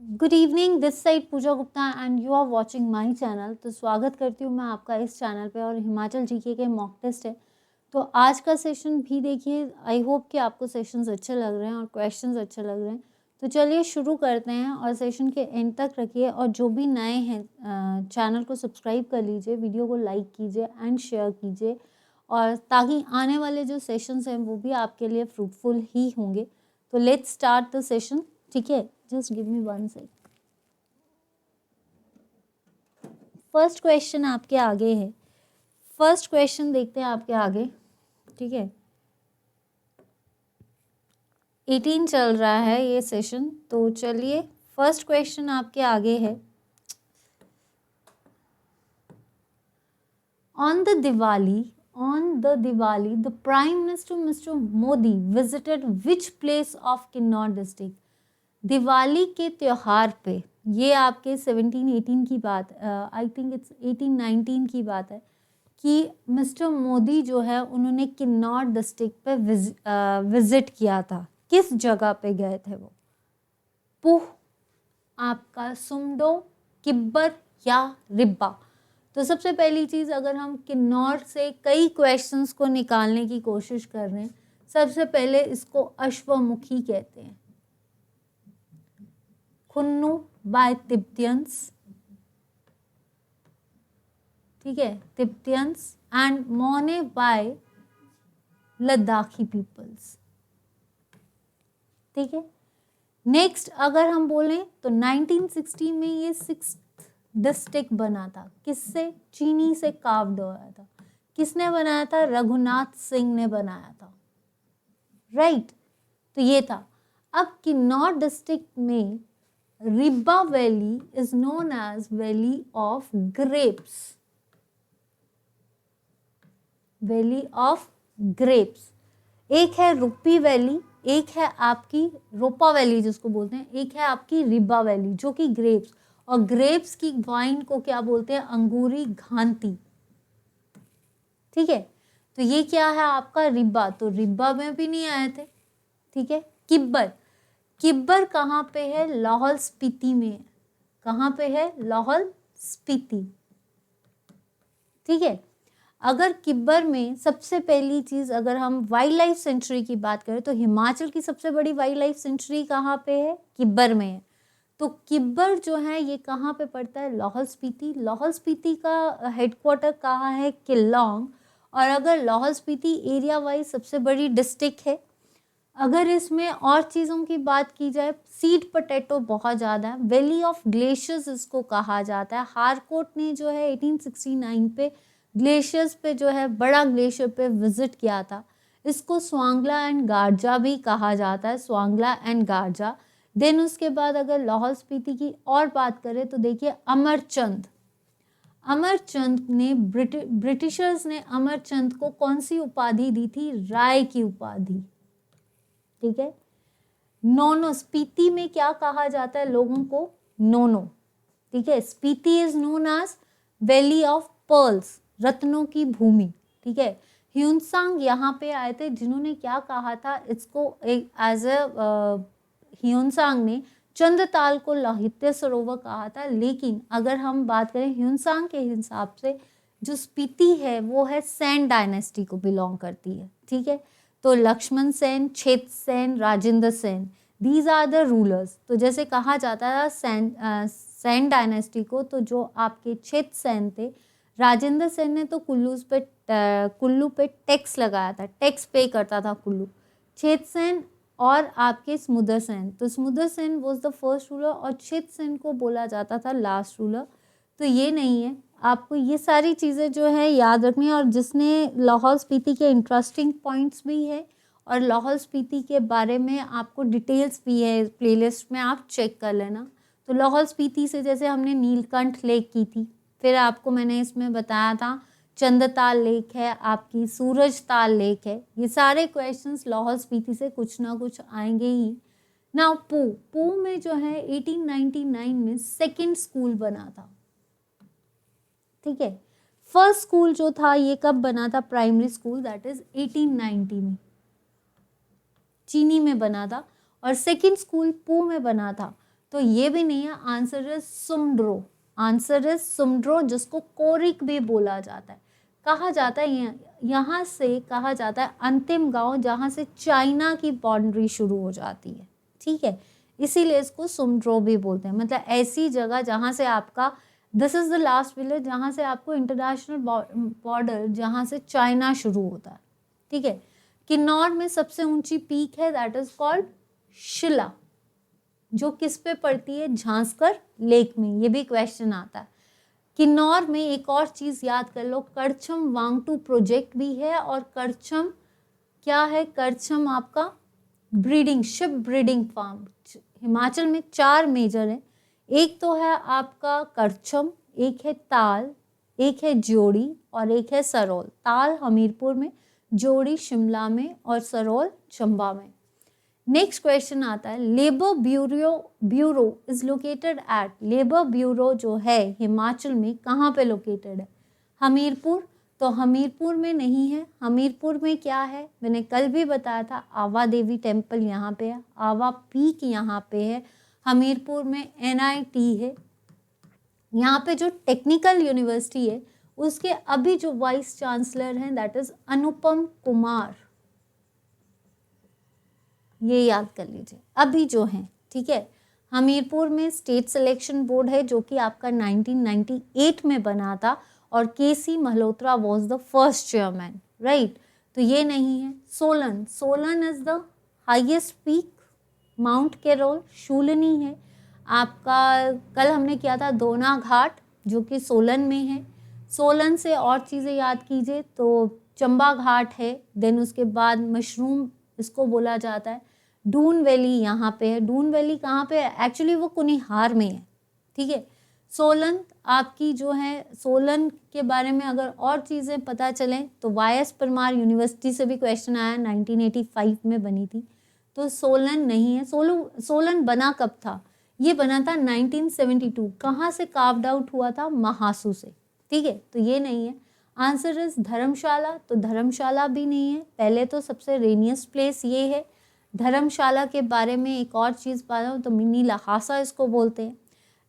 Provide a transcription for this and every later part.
Good evening, this side Pooja Gupta and you are watching my channel. तो स्वागत करती हूँ मैं आपका इस चैनल पे। और हिमाचल जीके के मॉक टेस्ट है, तो आज का सेशन भी देखिए। आई होप कि आपको सेशंस अच्छे लग रहे हैं और क्वेश्चंस अच्छे लग रहे हैं। तो चलिए शुरू करते हैं और सेशन के एंड तक रखिए। और जो भी नए हैं चैनल को सब्सक्राइब कर लीजिए, वीडियो को लाइक कीजिए एंड शेयर कीजिए, और ताकि आने वाले जो सेशंस हैं वो भी आपके लिए फ्रूटफुल ही होंगे। तो लेट्स स्टार्ट द सेशन, ठीक है। Just give me 1 second. First question आपके आगे है। फर्स्ट क्वेश्चन देखते हैं आपके आगे, ठीक है। 18 चल रहा है ये सेशन, तो चलिए फर्स्ट क्वेश्चन आपके आगे है। On the Diwali the prime minister mister Modi visited which place of Kinnaur district. Diwali के त्योहार पे, ये आपके 17-18 की बात, आई थिंक इट्स 18-19 की बात है, कि मिस्टर मोदी जो है उन्होंने किन्नौर डिस्ट्रिक्ट पे विजिट किया था। किस जगह पे गए थे वो? पुह, आपका सुमडो, किब्बर या रिब्बा। तो सबसे पहली चीज़, अगर हम किन्नौर से कई क्वेश्चंस को निकालने की कोशिश कर रहे हैं, सबसे पहले इसको अश्वमुखी कहते हैं। खुन्नू बाय तिब्बतियंस, ठीक है, तिब्बतियंस, एंड मोने बाय लद्दाखी पीपल्स, ठीक है। नेक्स्ट अगर हम बोलें तो 1960 में ये 6th डिस्ट्रिक्ट बना था। किससे? चीनी से कार्व्ड हुआ था। किसने बनाया था? रघुनाथ सिंह ने बनाया था, राइट। तो ये था। अब किन्नौर डिस्ट्रिक्ट में Ribba valley is known as valley of grapes, valley of grapes. एक है रुप्पी वैली, एक है आपकी रोपा वैली जिसको बोलते हैं, एक है आपकी रिब्बा वैली जो कि ग्रेप्स, और ग्रेप्स की वाइन को क्या बोलते हैं? अंगूरी घांटी, ठीक है। तो ये क्या है आपका? रिब्बा। तो रिब्बा में भी नहीं आए थे, ठीक है। किब्बर, किब्बर कहाँ पे है? लाहौल स्पीति में है। कहाँ पे है? लाहौल स्पीति, ठीक है। अगर किब्बर में सबसे पहली चीज, अगर हम वाइल्ड लाइफ सेंचुरी की बात करें तो हिमाचल की सबसे बड़ी वाइल्ड लाइफ सेंचुरी कहाँ पे है? किब्बर में है। तो किब्बर जो है ये कहाँ पे पड़ता है? लाहौल स्पीति। लाहौल स्पीति का हेडक्वार्टर कहाँ है? किल्लोंग। और अगर लाहौल स्पीति एरिया वाइज सबसे बड़ी डिस्ट्रिक्ट है। अगर इसमें और चीज़ों की बात की जाए, सीड पोटैटो बहुत ज़्यादा है। वैली ऑफ ग्लेशियर्स इसको कहा जाता है। हारकोट ने जो है 1869 पे ग्लेशियर्स पे जो है, बड़ा ग्लेशियर पे विजिट किया था। इसको स्वांगला एंड गारजा भी कहा जाता है, स्वांगला एंड गारजा। देन उसके बाद अगर लाहौल स्पीति की और बात करें तो देखिए अमरचंद, अमरचंद ने ब्रिटिशर्स ने अमरचंद को कौन सी उपाधि दी थी? राय की उपाधि, ठीक है। नोनो, स्पीति में क्या कहा जाता है लोगों को? नोनो, ठीक है। Spiti is known as valley of pearls, रत्नों की भूमि, ठीक है। ह्यूनसांग यहाँ पे आए थे, जिन्होंने क्या कहा था इसको? एक एज ए ह्यूनसांग ने चंद्रताल को लोहित्य सरोवर कहा था। लेकिन अगर हम बात करें ह्यूनसांग के हिसाब से, जो स्पीति है वो है सेन डायनेस्टी को बिलोंग करती है, ठीक है। तो Lakshman Sen, Kshetra Sen, Rajendra Sen, these are the rulers. तो जैसे कहा जाता था सेन डायनेस्टी को, तो जो आपके क्षेत्र सेन थे, राजेंद्र सेन ने तो कुल्लू पे टैक्स लगाया था, टैक्स पे करता था कुल्लू। क्षेत्र सेन और आपके समुद्र सेन, तो समुद्र Sen was the first ruler और क्षेत्र सेन को बोला जाता था लास्ट रूलर। तो ये नहीं है, आपको ये सारी चीज़ें जो है याद रखनी है। और जिसने लाहौल स्पीति के इंटरेस्टिंग पॉइंट्स भी है और लाहौल स्पीति के बारे में आपको डिटेल्स भी है प्लेलिस्ट में, आप चेक कर लेना। तो लाहौल स्पीति से जैसे हमने नीलकंठ लेक की थी, फिर आपको मैंने इसमें बताया था चंद्रताल लेक है, आपकी सूरजताल लेक है। ये सारे क्वेश्चंस लाहौल स्पीति से कुछ ना कुछ आएंगे ही। नाउ पू में जो है 1899 में सेकेंड स्कूल बना था, ठीक है। फर्स्ट स्कूल जो था ये कब बना था? प्राइमरी स्कूल, दैट इज 1890 में, चीनी में बना था। और सेकेंड स्कूल पू में बना था। तो ये भी नहीं है, आंसर इज सुमड्रो। आंसर इज सुमड्रो, जिसको कोरिक भी बोला जाता है। कहा जाता है यहाँ से कहा जाता है अंतिम गांव जहाँ से चाइना की बाउंड्री शुरू हो जाती है, ठीक है, इसीलिए इसको सुमड्रो भी बोलते हैं। मतलब ऐसी जगह जहाँ से आपका this is the last village जहाँ से आपको इंटरनेशनल बॉर्डर जहाँ से चाइना शुरू होता है, ठीक है। किन्नौर में सबसे ऊंची पीक है, दैट इज कॉल्ड शिला, जो किस पे पड़ती है, झांसकर लेक में। ये भी क्वेश्चन आता है। किन्नौर में एक और चीज याद कर लो, करछम वांगटू प्रोजेक्ट भी है, और करछम क्या है, करछम आपका breeding, sheep breeding farm. Himachal में 4 मेजर है, एक तो है आपका करछम, एक है ताल, एक है ज्योड़ी और एक है सरोल। ताल हमीरपुर में, ज्योड़ी शिमला में और सरोल चंबा में। नेक्स्ट क्वेश्चन आता है, labour bureau is located eight, labour bureau जो है हिमाचल में कहाँ पे लोकेटेड है, हमीरपुर। तो हमीरपुर में नहीं है, हमीरपुर में क्या है, मैंने कल भी बताया था, आवा देवी टेम्पल यहाँ पे है, आवा पीक यहाँ पे है, हमीरपुर में NIT है। यहाँ पे जो टेक्निकल यूनिवर्सिटी है उसके अभी जो वाइस चांसलर हैं दैट इज अनुपम कुमार, ये याद कर लीजिए अभी जो हैं, ठीक है। हमीरपुर में स्टेट सिलेक्शन बोर्ड है जो कि आपका 1998 में बना था, और KC Malhotra was the first chairman, right. तो ये नहीं है। Solan, Solan is the highest peak, mount Karol Shoolini है आपका। कल हमने किया था दोना घाट जो कि सोलन में है। सोलन से और चीज़ें याद कीजिए तो चंबा घाट है, देन उसके बाद मशरूम इसको बोला जाता है। डून वैली यहाँ पे है, डून वैली कहाँ पे है, एक्चुअली वो कुनिहार में है, ठीक है। सोलन आपकी जो है, सोलन के बारे में अगर और चीज़ें पता चलें तो YS परमार यूनिवर्सिटी से भी क्वेश्चन आया, 1985 में बनी थी। तो सोलन नहीं है। सोलन बना कब था, ये बना था 1972। कहाँ से कार्व्ड आउट हुआ था, महासू से, ठीक है। तो ये नहीं है। आंसर इज धर्मशाला, तो धर्मशाला भी नहीं है। पहले तो सबसे रेनियस्ट प्लेस ये है। धर्मशाला के बारे में एक और चीज़ बताऊँ तो मिनी लहासा इसको बोलते हैं।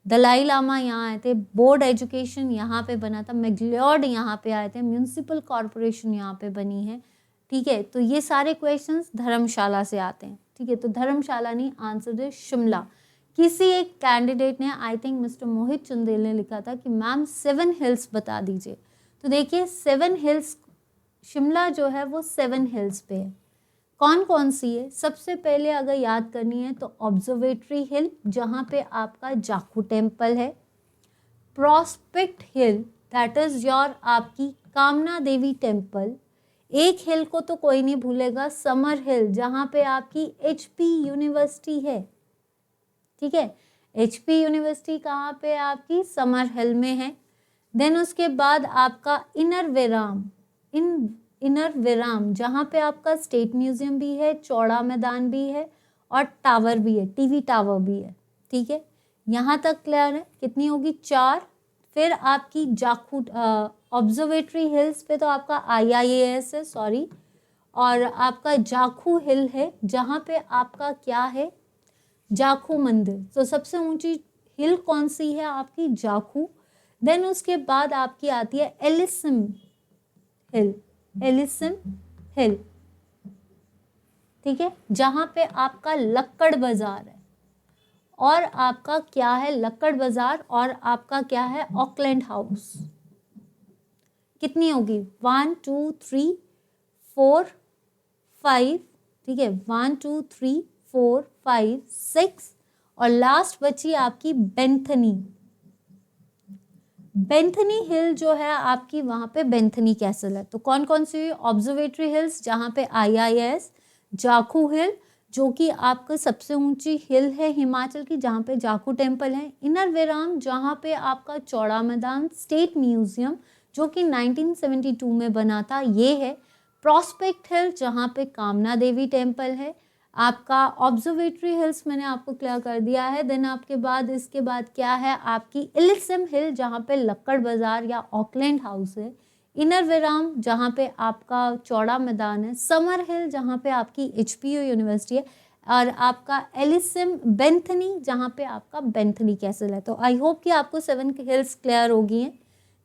दलाई लामा यहाँ आए थे, बोर्ड एजुकेशन यहाँ पे बना था, मैग्लोड यहाँ पे आए थे, म्यूनिसिपल कॉरपोरेशन यहाँ पे बनी है, ठीक है। तो ये सारे क्वेश्चंस धर्मशाला से आते हैं, ठीक है। तो धर्मशाला नहीं, आंसर है शिमला। किसी एक कैंडिडेट ने, आई थिंक मिस्टर मोहित चंदेल ने लिखा था कि मैम 7 हिल्स बता दीजिए। तो देखिए 7 हिल्स, शिमला जो है वो 7 हिल्स पे है। कौन कौन सी है, सबसे पहले अगर याद करनी है तो ऑब्जर्वेटरी हिल जहाँ पे आपका जाखू टेम्पल है। Prospect hill that is your आपकी कामना देवी टेम्पल। एक हिल को तो कोई नहीं भूलेगा, समर हिल जहाँ पे आपकी HP यूनिवर्सिटी है, ठीक है। HP यूनिवर्सिटी कहाँ पे आपकी, समर हिल में है। देन उसके बाद आपका इनर विराम जहाँ पे आपका स्टेट म्यूजियम भी है, चौड़ा मैदान भी है और टावर भी है, TV टावर भी है, ठीक है। यहाँ तक क्लियर है। कितनी होगी, 4। फिर आपकी जाखू ऑब्जर्वेटरी हिल्स पे तो आपका IIAS है, सॉरी, और आपका जाखू हिल है जहाँ पे आपका क्या है, जाखू मंदिर। तो सबसे ऊंची हिल कौन सी है आपकी, जाखू। देन उसके बाद आपकी आती है एलिसिम हिल, एलिसिम हिल, ठीक है, जहां पे आपका लक्कड़ बाजार है। और आपका क्या है, लक्कड़ बाजार, और आपका क्या है, ऑकलैंड हाउस। कितनी होगी, 1 2 3 4 5, ठीक है, 1 2 3 4 5 6, और लास्ट बची आपकी बेंथनी। बेंथनी हिल जो है आपकी, वहां पे बेंथनी कैसल है। तो कौन कौन सी ऑब्जर्वेटरी हिल्स, जहां पे IIAS, जाखू हिल जो कि आपका सबसे ऊंची हिल है हिमाचल की, जहां पे जाखू टेम्पल है। इनर विराम जहां पे आपका चौड़ा मैदान, स्टेट म्यूजियम जो कि 1972 में बना था, ये है। प्रॉस्पेक्ट हिल जहां पे कामना देवी टेम्पल है। आपका ऑब्जर्वेटरी हिल्स मैंने आपको क्लियर कर दिया है। देन आपके बाद इसके बाद क्या है आपकी एलिसिम हिल जहाँ पे लक्कड़ बाजार या ऑकलैंड हाउस है। इनर विराम जहाँ पे आपका चौड़ा मैदान है। समर हिल जहाँ पे आपकी HPU यूनिवर्सिटी है। और आपका एलिसिम बेंथनी, जहाँ पे आपका बेंथनी कैसल है। तो आई होप कि आपको 7 हिल्स क्लियर होगी हैं,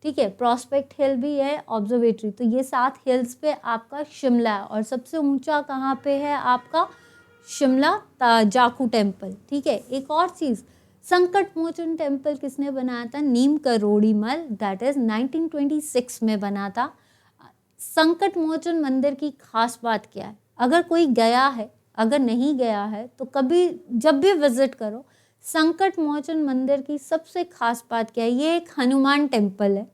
ठीक है। प्रॉस्पेक्ट हिल भी है, ऑब्जर्वेटरी, तो ये 7 हिल्स पे आपका शिमला है। और सबसे ऊंचा कहाँ पे है आपका शिमला जाखू टेम्पल, ठीक है। एक और चीज़, संकट मोचन टेम्पल किसने बनाया था? नीम करोड़ी मल, दैट इज 1926 में बना था। संकट मोचन मंदिर की खास बात क्या है? अगर कोई गया है, अगर नहीं गया है तो कभी जब भी विजिट करो, संकट मोचन मंदिर की सबसे खास बात क्या है? ये एक हनुमान टेम्पल है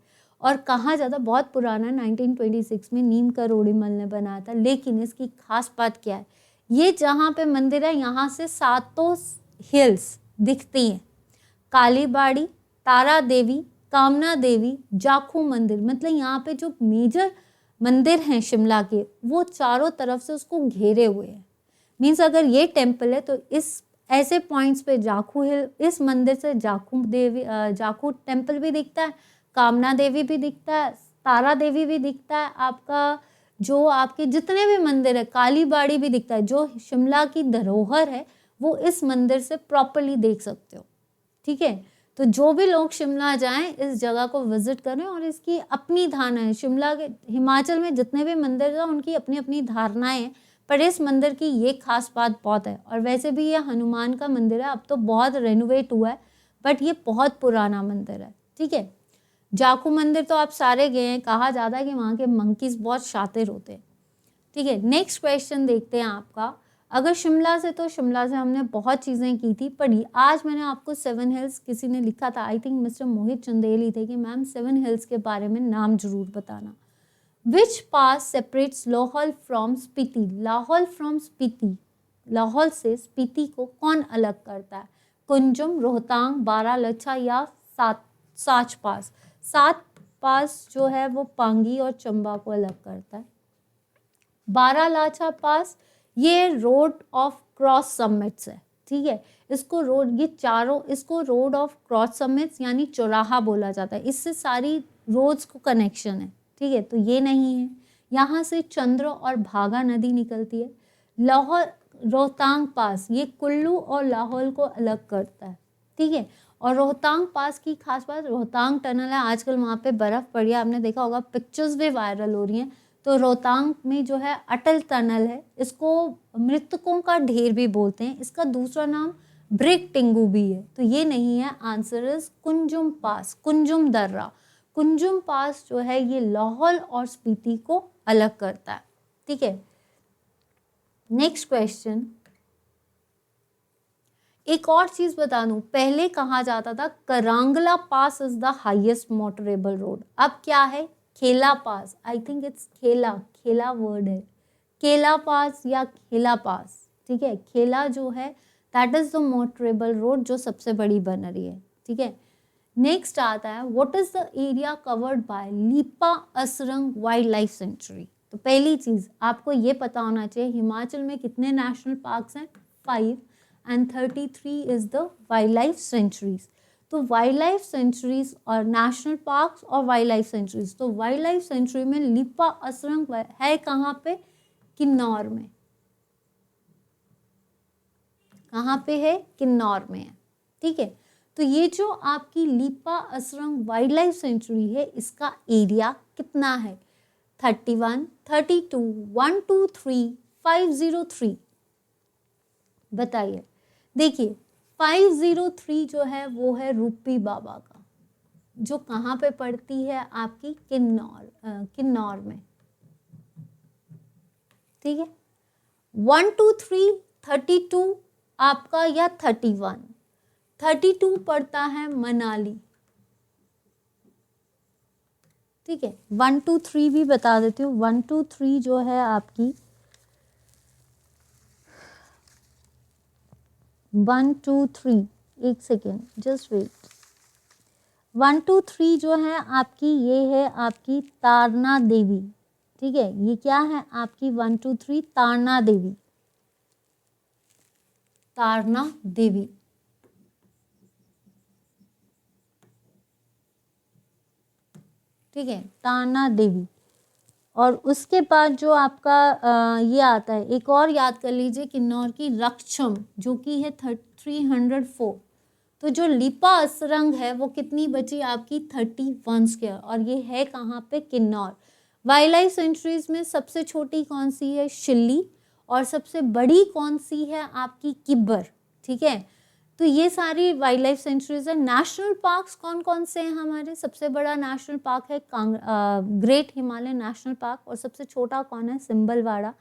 और कहा जाता, बहुत पुराना, 1926 में नीम करोड़ी मल ने बनाया था। लेकिन इसकी खास बात क्या है? ये जहाँ पे मंदिर है, यहाँ से 7 हिल्स दिखती हैं, कालीबाड़ी, तारा देवी, कामना देवी, जाखू मंदिर, मतलब यहाँ पे जो मेजर मंदिर हैं शिमला के, वो चारों तरफ से उसको घेरे हुए हैं। मीन्स अगर ये टेम्पल है तो इस ऐसे पॉइंट्स पे जाखू हिल, इस मंदिर से जाखू देवी, जाखू टेम्पल भी दिखता है, कामना देवी भी दिखता है, तारा देवी भी दिखता है, आपका जो आपके जितने भी मंदिर है, कालीबाड़ी भी दिखता है। जो शिमला की धरोहर है वो इस मंदिर से प्रॉपरली देख सकते हो, ठीक है। तो जो भी लोग शिमला जाएं, इस जगह को विजिट करें। और इसकी अपनी धारणा है, शिमला के, हिमाचल में जितने भी मंदिर हैं उनकी अपनी अपनी धारणाएं हैं, पर इस मंदिर की ये खास बात बहुत है। और वैसे भी ये हनुमान का मंदिर है, अब तो बहुत रेनोवेट हुआ है, बट ये बहुत पुराना मंदिर है, ठीक है। जाखू मंदिर तो आप सारे गए हैं, कहा जाता है कि वहाँ के मंकीज बहुत शातिर होते हैं, ठीक है। नेक्स्ट क्वेश्चन देखते हैं आपका। अगर शिमला से, तो शिमला से हमने बहुत चीज़ें की थी, पर आज मैंने आपको 7 हिल्स, किसी ने लिखा था, आई थिंक मिस्टर मोहित चंदेली थे, कि मैम 7 हिल्स के बारे में नाम जरूर बताना। Which pass separates Lahaul from Spiti? Lahaul from Spiti, Lahaul से स्पीति को कौन अलग करता है? कुंजुम, रोहतांग, बारालाचा या साच पास? सात पास जो है वो पांगी और चंबा को अलग करता है। बारालाचा पास ये रोड ऑफ क्रॉस समिट्स है, ठीक है। इसको रोड, ये चारों, इसको रोड ऑफ क्रॉस समिट्स यानी चौराहा बोला जाता है, इससे सारी रोड्स को कनेक्शन है, ठीक है। तो ये नहीं है। यहाँ से चंद्र और भागा नदी निकलती है। लाहौल रोहतांग पास ये कुल्लू और लाहौल को अलग करता है, ठीक है। और रोहतांग पास की खास बात, रोहतांग टनल है, आजकल वहाँ पे बर्फ पड़ी है, आपने देखा होगा, पिक्चर्स भी वायरल हो रही हैं। तो रोहतांग में जो है अटल टनल है, इसको मृतकों का ढेर भी बोलते हैं, इसका दूसरा नाम ब्रिक टिंगू भी है। तो ये नहीं है, आंसर इज कुंजुम पास, कुंजुम दर्रा। कुंजुम पास जो है ये लाहौल और स्पीति को अलग करता है, ठीक है। नेक्स्ट क्वेश्चन, एक और चीज बता दूं, पहले कहा जाता था Karangla pass is the highest motorable road, अब क्या है? खेला पास, आई थिंक इट्स खेला, खेला वर्ड है, केला पास या खेला पास, ठीक है। खेला जो है that is the motorable road जो सबसे बड़ी बन रही है, ठीक है। नेक्स्ट आता है, what is the area covered by Lippa Asrang wildlife sanctuary? तो पहली चीज आपको ये पता होना चाहिए, हिमाचल में कितने नेशनल पार्क्स हैं? 5, and 33 is the wildlife sanctuaries. तो वाइल्ड लाइफ सेंचुरीज और नेशनल पार्क्स और वाइल्ड लाइफ सेंचुरीज, तो वाइल्ड लाइफ सेंचुरी में लिपा असरंग है कहाँ पे? किन्नौर में। कहाँ पे है? किन्नौर में है, ठीक है। तो ये जो आपकी लिपा असरंग वाइल्ड लाइफ सेंचुरी है, इसका एरिया कितना है? 31, 32, 123, 503, बताइए। देखिए 503 जो है वो है रूपी बाबा का, जो कहाँ पे पड़ती है? आपकी किन्नौर में, ठीक है। 1, 2, 3, 32 आपका या 31? 32 पड़ता है मनाली, ठीक है। 1, 2, 3 भी बता देती हूँ। 1, 2, 3 जो है आपकी 1, 2, 3, एक सेकेंड, जस्ट वेट। 1, 2, 3 जो है आपकी, ये है आपकी तारना देवी, ठीक है। ये क्या है आपकी? 1, 2, 3 तारना देवी, तारना देवी, ठीक है, तारना देवी। और उसके बाद जो आपका ये आता है, एक और याद कर लीजिए, किन्नौर की रक्षम जो कि है 304। तो जो लिपा असरंग है वो कितनी बची आपकी 31 स्क्वायर, और ये है कहाँ पे, किन्नौर। वाइल्ड लाइफ सेंचुरीज में सबसे छोटी कौन सी है, शिल्ली, और सबसे बड़ी कौन सी है आपकी, किब्बर। ठीक है, तो ये सारी वाइल्ड लाइफ सेंचुरीज है। नेशनल पार्क्स कौन कौन से हैं हमारे, सबसे बड़ा नेशनल पार्क है ग्रेट हिमालय नेशनल पार्क, और सबसे छोटा कौन है, सिंबलवाड़ा।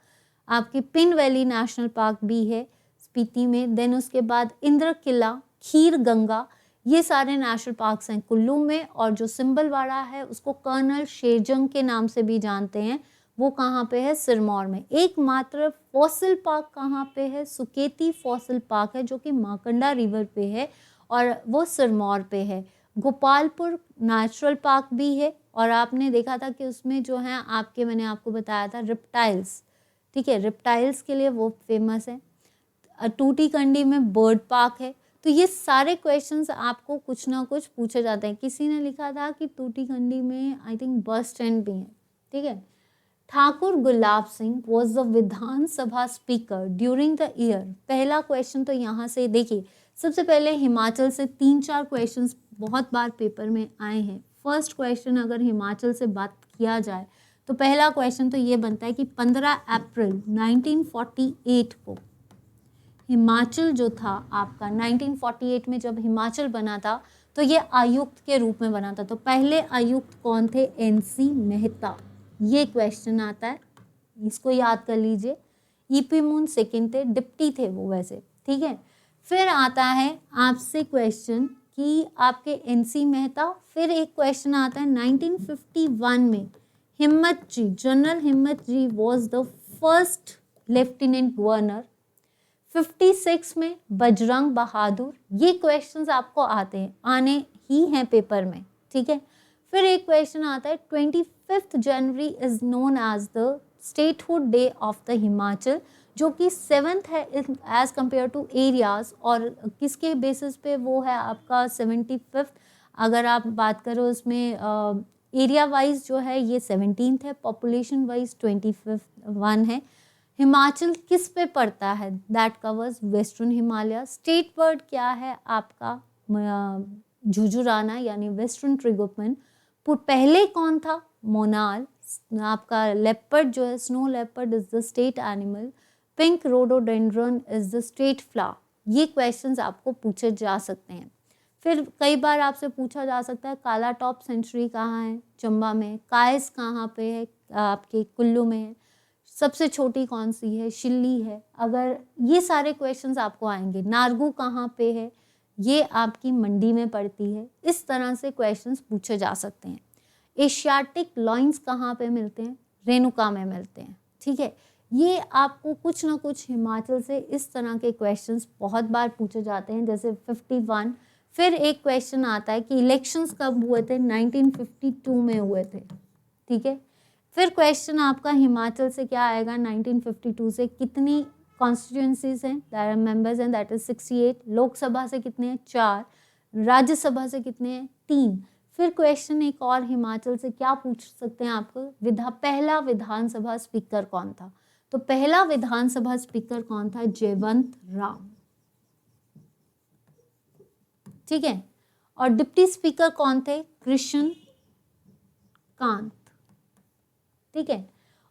आपकी पिन वैली नेशनल पार्क भी है स्पीति में। देन उसके बाद इंद्र किला, खीर गंगा, ये सारे नेशनल पार्क्स हैं कुल्लू में। और जो सिंबलवाड़ा है उसको कर्नल शेरजंग के नाम से भी जानते हैं, वो कहाँ पे है, सिरमौर में। एकमात्र फॉसिल पार्क कहाँ पे है, सुकेती फॉसिल पार्क है, जो कि माकंडा रिवर पे है, और वो सिरमौर पे है। गोपालपुर नेचुरल पार्क भी है, और आपने देखा था कि उसमें जो है आपके, मैंने आपको बताया था रिप्टाइल्स, ठीक है, रिप्टाइल्स के लिए वो फेमस है। टूटीकंडी में बर्ड पार्क है। तो ये सारे क्वेश्चंस आपको कुछ ना कुछ पूछे जाते हैं। किसी ने लिखा था कि टूटीकंडी में आई थिंक बस स्टैंड भी है, ठीक है। Thakur Gulab Singh was the Vidhan Sabha speaker during the year. पहला क्वेश्चन तो यहाँ से देखिए, सबसे पहले हिमाचल से 3-4 क्वेश्चंस बहुत बार पेपर में आए हैं। फर्स्ट क्वेश्चन अगर हिमाचल से बात किया जाए तो पहला क्वेश्चन तो ये बनता है कि 15 अप्रैल 1948 को हिमाचल जो था आपका, 1948 में जब हिमाचल बना था तो ये आयुक्त के रूप में बना था। तो पहले आयुक्त कौन थे, NC मेहता, ये क्वेश्चन आता है, इसको याद कर लीजिए। ईपी मून सेकंड थे, डिप्टी थे वो वैसे, ठीक है। फिर आता है आपसे क्वेश्चन कि आपके NC मेहता। फिर एक क्वेश्चन आता है 1951 में हिम्मत ji, general Himmat ji was the first lieutenant governor. 56 में बजरंग बहादुर। ये क्वेश्चंस आपको आने ही हैं पेपर में, ठीक है। फिर एक क्वेश्चन आता है 25 January is known as the statehood day of the Himachal, जो कि 7th है एज कंपेयर टू एरियाज, और किसके बेसिस पे वो है आपका 75th। अगर आप बात करो उसमें एरिया वाइज जो है ये 17th है, पॉपुलेशन वाइज 25th है। हिमाचल किस पे पड़ता है, that covers western Himalaya. State bird क्या है आपका, झुझुराना यानी वेस्टर्न ट्रिगोपन। पहले कौन था, मोनाल। आपका लेपर्ड जो है, snow leopard is the state animal. Pink rhododendron is the state flower. ये क्वेश्चंस आपको पूछे जा सकते हैं। फिर कई बार आपसे पूछा जा सकता है काला टॉप सेंचुरी कहाँ है, चंबा में। कायस कहाँ पे है, आपके कुल्लू में है। सबसे छोटी कौन सी है, शिल्ली है। अगर ये सारे क्वेश्चंस आपको आएंगे। नारगू कहाँ पे है, ये आपकी मंडी में पड़ती है। इस तरह से क्वेश्चंस पूछे जा सकते हैं। एशियाटिक लॉइंस कहाँ पे मिलते हैं, रेणुका में मिलते हैं, ठीक है। ये आपको कुछ ना कुछ हिमाचल से इस तरह के क्वेश्चंस बहुत बार पूछे जाते हैं, जैसे 51। फिर एक क्वेश्चन आता है कि इलेक्शंस कब हुए थे, 1952 में हुए थे, ठीक है। फिर क्वेश्चन आपका हिमाचल से क्या आएगा, 1952 से कितनी कॉन्स्टिट्यूंसीज हैं, मेंबर्स हैं, दैट इज 68। लोकसभा से कितने हैं, 4। राज्यसभा से कितने हैं, 3। फिर क्वेश्चन एक और हिमाचल से क्या पूछ सकते हैं आपको, पहला विधानसभा स्पीकर कौन था। तो पहला विधानसभा स्पीकर कौन था, जयवंत राम, ठीक है। और डिप्टी स्पीकर कौन थे, कृष्ण कांत, ठीक है।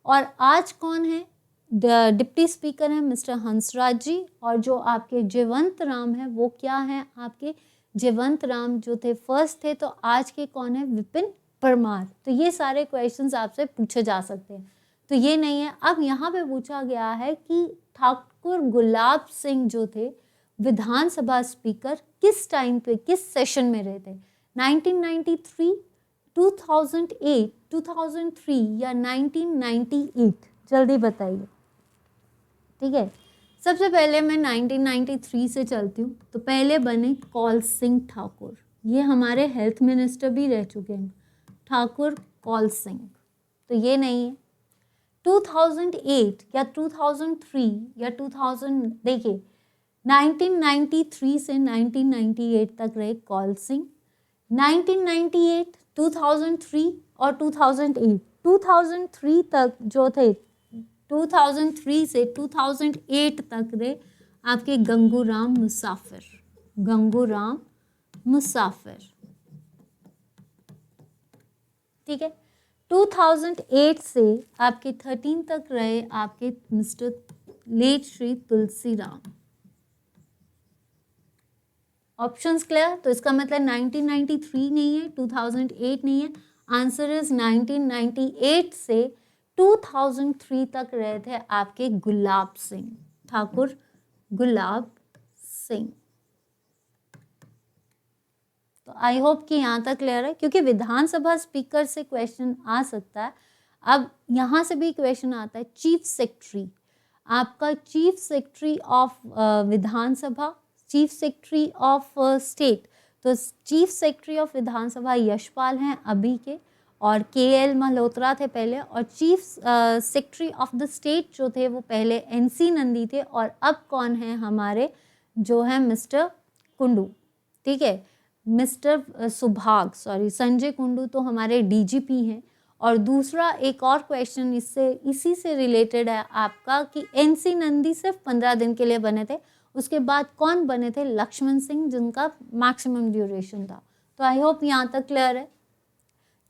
और आज कौन है डिप्टी स्पीकर है, मिस्टर हंसराज जी। और जो आपके जयवंत राम है वो क्या है, आपके जयवंत राम जो थे फर्स्ट थे, तो आज के कौन है, विपिन परमार। तो ये सारे क्वेश्चंस आपसे पूछे जा सकते हैं। तो ये नहीं है। अब यहाँ पे पूछा गया है कि ठाकुर गुलाब सिंह जो थे विधानसभा स्पीकर किस टाइम पे, किस सेशन में रहे थे, 1993, 2008, 2003 या 1998, जल्दी बताइए, ठीक है। सबसे पहले मैं 1993 से चलती हूँ। तो पहले बने कौल सिंह ठाकुर, ये हमारे हेल्थ मिनिस्टर भी रह चुके हैं, ठाकुर कौल सिंह। तो ये नहीं है। 2008 या 2003 या 2000, देखिए 1993 से 1998 तक रहे कौल सिंह। 1998, 2003 और 2008, 2003 तक जो थे, 2003 से 2008 तक थे आपके गंगूराम मुसाफिर, गंगूराम मुसाफिर, ठीक है। 2008 से आपके 13 तक रहे आपके mister late Shri Tulsiram. Options clear? तो इसका मतलब 1993 नहीं है, 2008 नहीं है, आंसर इज 1998 से 2003 तक रहे थे आपके गुलाब सिंह, ठाकुर गुलाब सिंह। तो आई होप कि यहाँ तक क्लियर है, क्योंकि विधानसभा स्पीकर से क्वेश्चन आ सकता है। अब यहाँ से भी क्वेश्चन आता है चीफ सेक्रेटरी, आपका chief secretary of Vidhan Sabha, chief secretary of state, तो चीफ सेक्रेटरी ऑफ विधानसभा यशपाल हैं अभी के, और KL मल्होत्रा थे पहले, और chief secretary of the state जो थे वो पहले NC नंदी थे, और अब कौन है हमारे जो है मिस्टर कुंडू, ठीक है, मिस्टर सुभाग, सॉरी संजय कुंडू तो हमारे DGP हैं। और दूसरा एक और क्वेश्चन इससे इसी से रिलेटेड है आपका कि NC नंदी सिर्फ 15 दिन के लिए बने थे, उसके बाद कौन बने थे? लक्ष्मण सिंह, जिनका मैक्सिमम ड्यूरेशन था। तो आई होप यहाँ तक क्लियर है।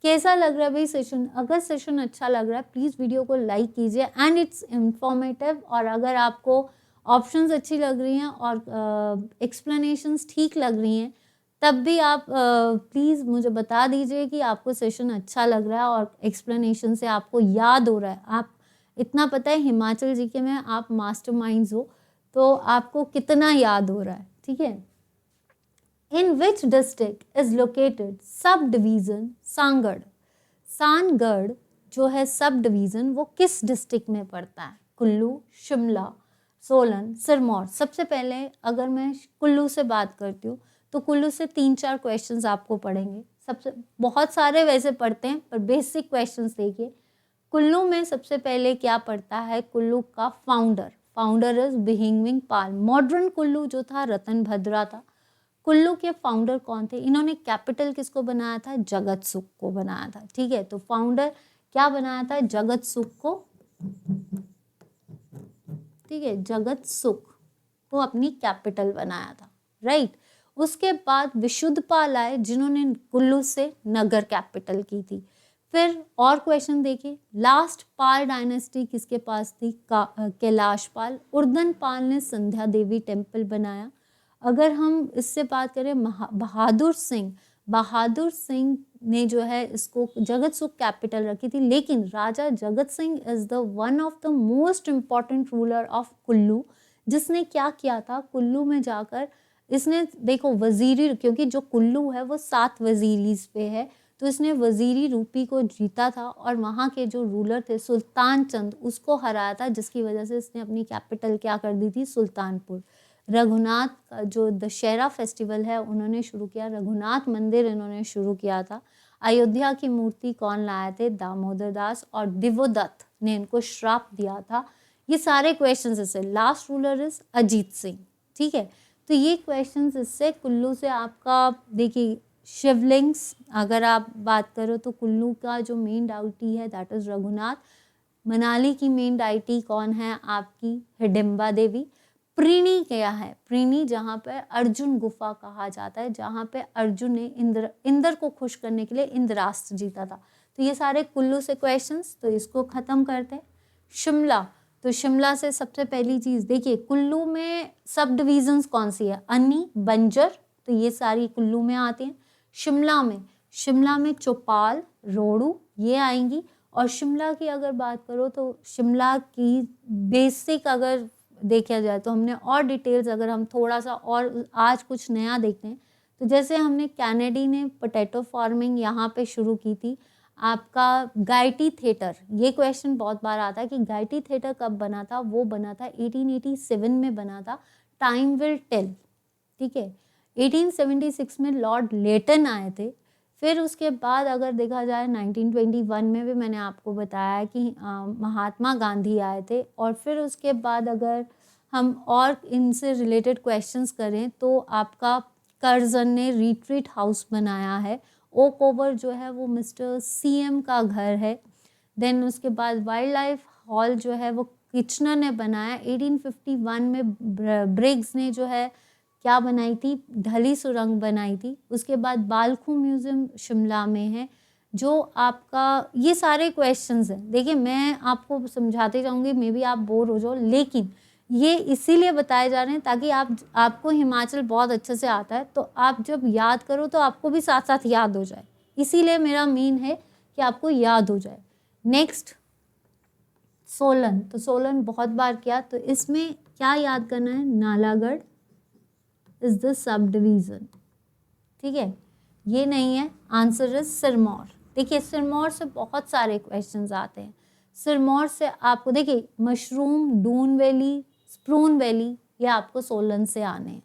कैसा लग रहा है भाई सेशन? अगर सेशन अच्छा लग रहा है प्लीज़ वीडियो को लाइक कीजिए एंड इट्स इंफॉर्मेटिव, और अगर आपको ऑप्शंस अच्छी लग रही हैं और एक्सप्लेनेशंस ठीक लग रही हैं तब भी आप प्लीज़ मुझे बता दीजिए कि आपको सेशन अच्छा लग रहा है और एक्सप्लेनेशन से आपको याद हो रहा है। आप इतना पता है हिमाचल जीके में आप मास्टरमाइंड्स हो, तो आपको कितना याद हो रहा है, ठीक है। In which district is located subdivision Sangrah? Sangrah जो है सब डिवीज़न वो किस डिस्ट्रिक्ट में पड़ता है? कुल्लू, शिमला, सोलन, सिरमौर। सबसे पहले अगर मैं कुल्लू से बात करती हूँ तो कुल्लू से 3-4 क्वेश्चंस आपको पढ़ेंगे। सबसे बहुत सारे वैसे पढ़ते हैं पर बेसिक क्वेश्चंस देखिए। कुल्लू में सबसे पहले क्या पड़ता है? कुल्लू का founder is Behangmani Pal. Modern Kullu जो था रतन भद्रा था। कुल्लू के फाउंडर कौन थे? इन्होंने कैपिटल किसको बनाया था? जगत सुख को बनाया था, ठीक है। तो फाउंडर क्या बनाया था? जगत सुख को, ठीक है, जगत सुख को अपनी कैपिटल बनाया था, राइट। उसके बाद विशुद्धपाल आए जिन्होंने कुल्लू से नगर कैपिटल की थी। फिर और क्वेश्चन देखिए, लास्ट पाल डायनेस्टी किसके पास थी? कैलाश पाल। उर्दन पाल ने संध्या देवी टेम्पल बनाया। अगर हम इससे बात करें बहादुर सिंह ने जो है इसको जगत सुख कैपिटल रखी थी, लेकिन राजा Jagat Singh is the one of the most important ruler of Kullu, जिसने क्या किया था? कुल्लू में जाकर इसने देखो वजीरी, क्योंकि जो कुल्लू है वो 7 वजीरीज पे है, तो इसने वजीरी रूपी को जीता था और वहाँ के जो रूलर थे सुल्तान चंद उसको हराया था, जिसकी वजह से इसने अपनी कैपिटल क्या कर दी थी? सुल्तानपुर। रघुनाथ का जो दशहरा फेस्टिवल है उन्होंने शुरू किया, रघुनाथ मंदिर इन्होंने शुरू किया था। अयोध्या की मूर्ति कौन लाए थे? दामोदर दास। और दिवोदत्त ने इनको श्राप दिया था। ये सारे क्वेश्चंस इससे। Last ruler is Ajit Singh, ठीक है। तो ये क्वेश्चंस इससे कुल्लू से आपका देखिए। शिवलिंग्स अगर आप बात करो तो कुल्लू का जो मेन डाइटी है दैट इज रघुनाथ। मनाली की मेन डाइटी कौन है? आपकी हिडिंबा देवी। प्रीणी क्या है? प्रीणी जहाँ पे अर्जुन गुफा कहा जाता है, जहाँ पे अर्जुन ने इंद्र को खुश करने के लिए इंद्रास्त्र जीता था। तो ये सारे कुल्लू से क्वेश्चंस, तो इसको खत्म करते हैं। शिमला, तो शिमला से सबसे पहली चीज देखिए, कुल्लू में सब डिविजन्स कौन सी है? अन्नी, बंजर, तो ये सारी कुल्लू में आती हैं। शिमला में चौपाल, रोड़ू ये आएंगी। और शिमला की अगर बात करो तो शिमला की बेसिक अगर देखा जाए तो हमने और डिटेल्स अगर हम थोड़ा सा और आज कुछ नया देखते हैं तो जैसे हमने कैनेडी ने पोटैटो फार्मिंग यहाँ पे शुरू की थी। आपका गायटी थिएटर, ये क्वेश्चन बहुत बार आता है कि गायटी थिएटर कब बना था? वो बना था 1887 में बना था। टाइम विल टेल, ठीक है। 1876 में लॉर्ड लेटन आए थे। फिर उसके बाद अगर देखा जाए 1921 में भी मैंने आपको बताया कि महात्मा गांधी आए थे। और फिर उसके बाद अगर हम और इनसे रिलेटेड क्वेश्चंस करें तो आपका कर्जन ने रिट्रीट हाउस बनाया है। ओक ओवर जो है वो मिस्टर CM का घर है। देन उसके बाद वाइल्ड लाइफ हॉल जो है वो किचनर ने बनाया। 1851 में ब्रिग्स ने जो है क्या बनाई थी, ढली सुरंग बनाई थी। उसके बाद बालखू म्यूजियम शिमला में है। जो आपका ये सारे क्वेश्चंस हैं, देखिए मैं आपको समझाते जाऊंगी, मे बी आप बोर हो जाओ, लेकिन ये इसीलिए बताए जा रहे हैं ताकि आपको हिमाचल बहुत अच्छे से आता है, तो आप जब याद करो तो आपको भी साथ साथ याद हो जाए, इसीलिए मेरा मेन है कि आपको याद हो जाए। नेक्स्ट सोलन, तो सोलन बहुत बार किया, तो इसमें क्या याद करना है, Nalagarh is the sub division, ठीक है, ये नहीं है। Answer is Sirmaur. देखिए सिरमौर से बहुत सारे क्वेश्चंस आते हैं। सिरमौर से आपको देखिए मशरूम, डून वैली, स्प्रून वैली, ये आपको सोलन से आने हैं।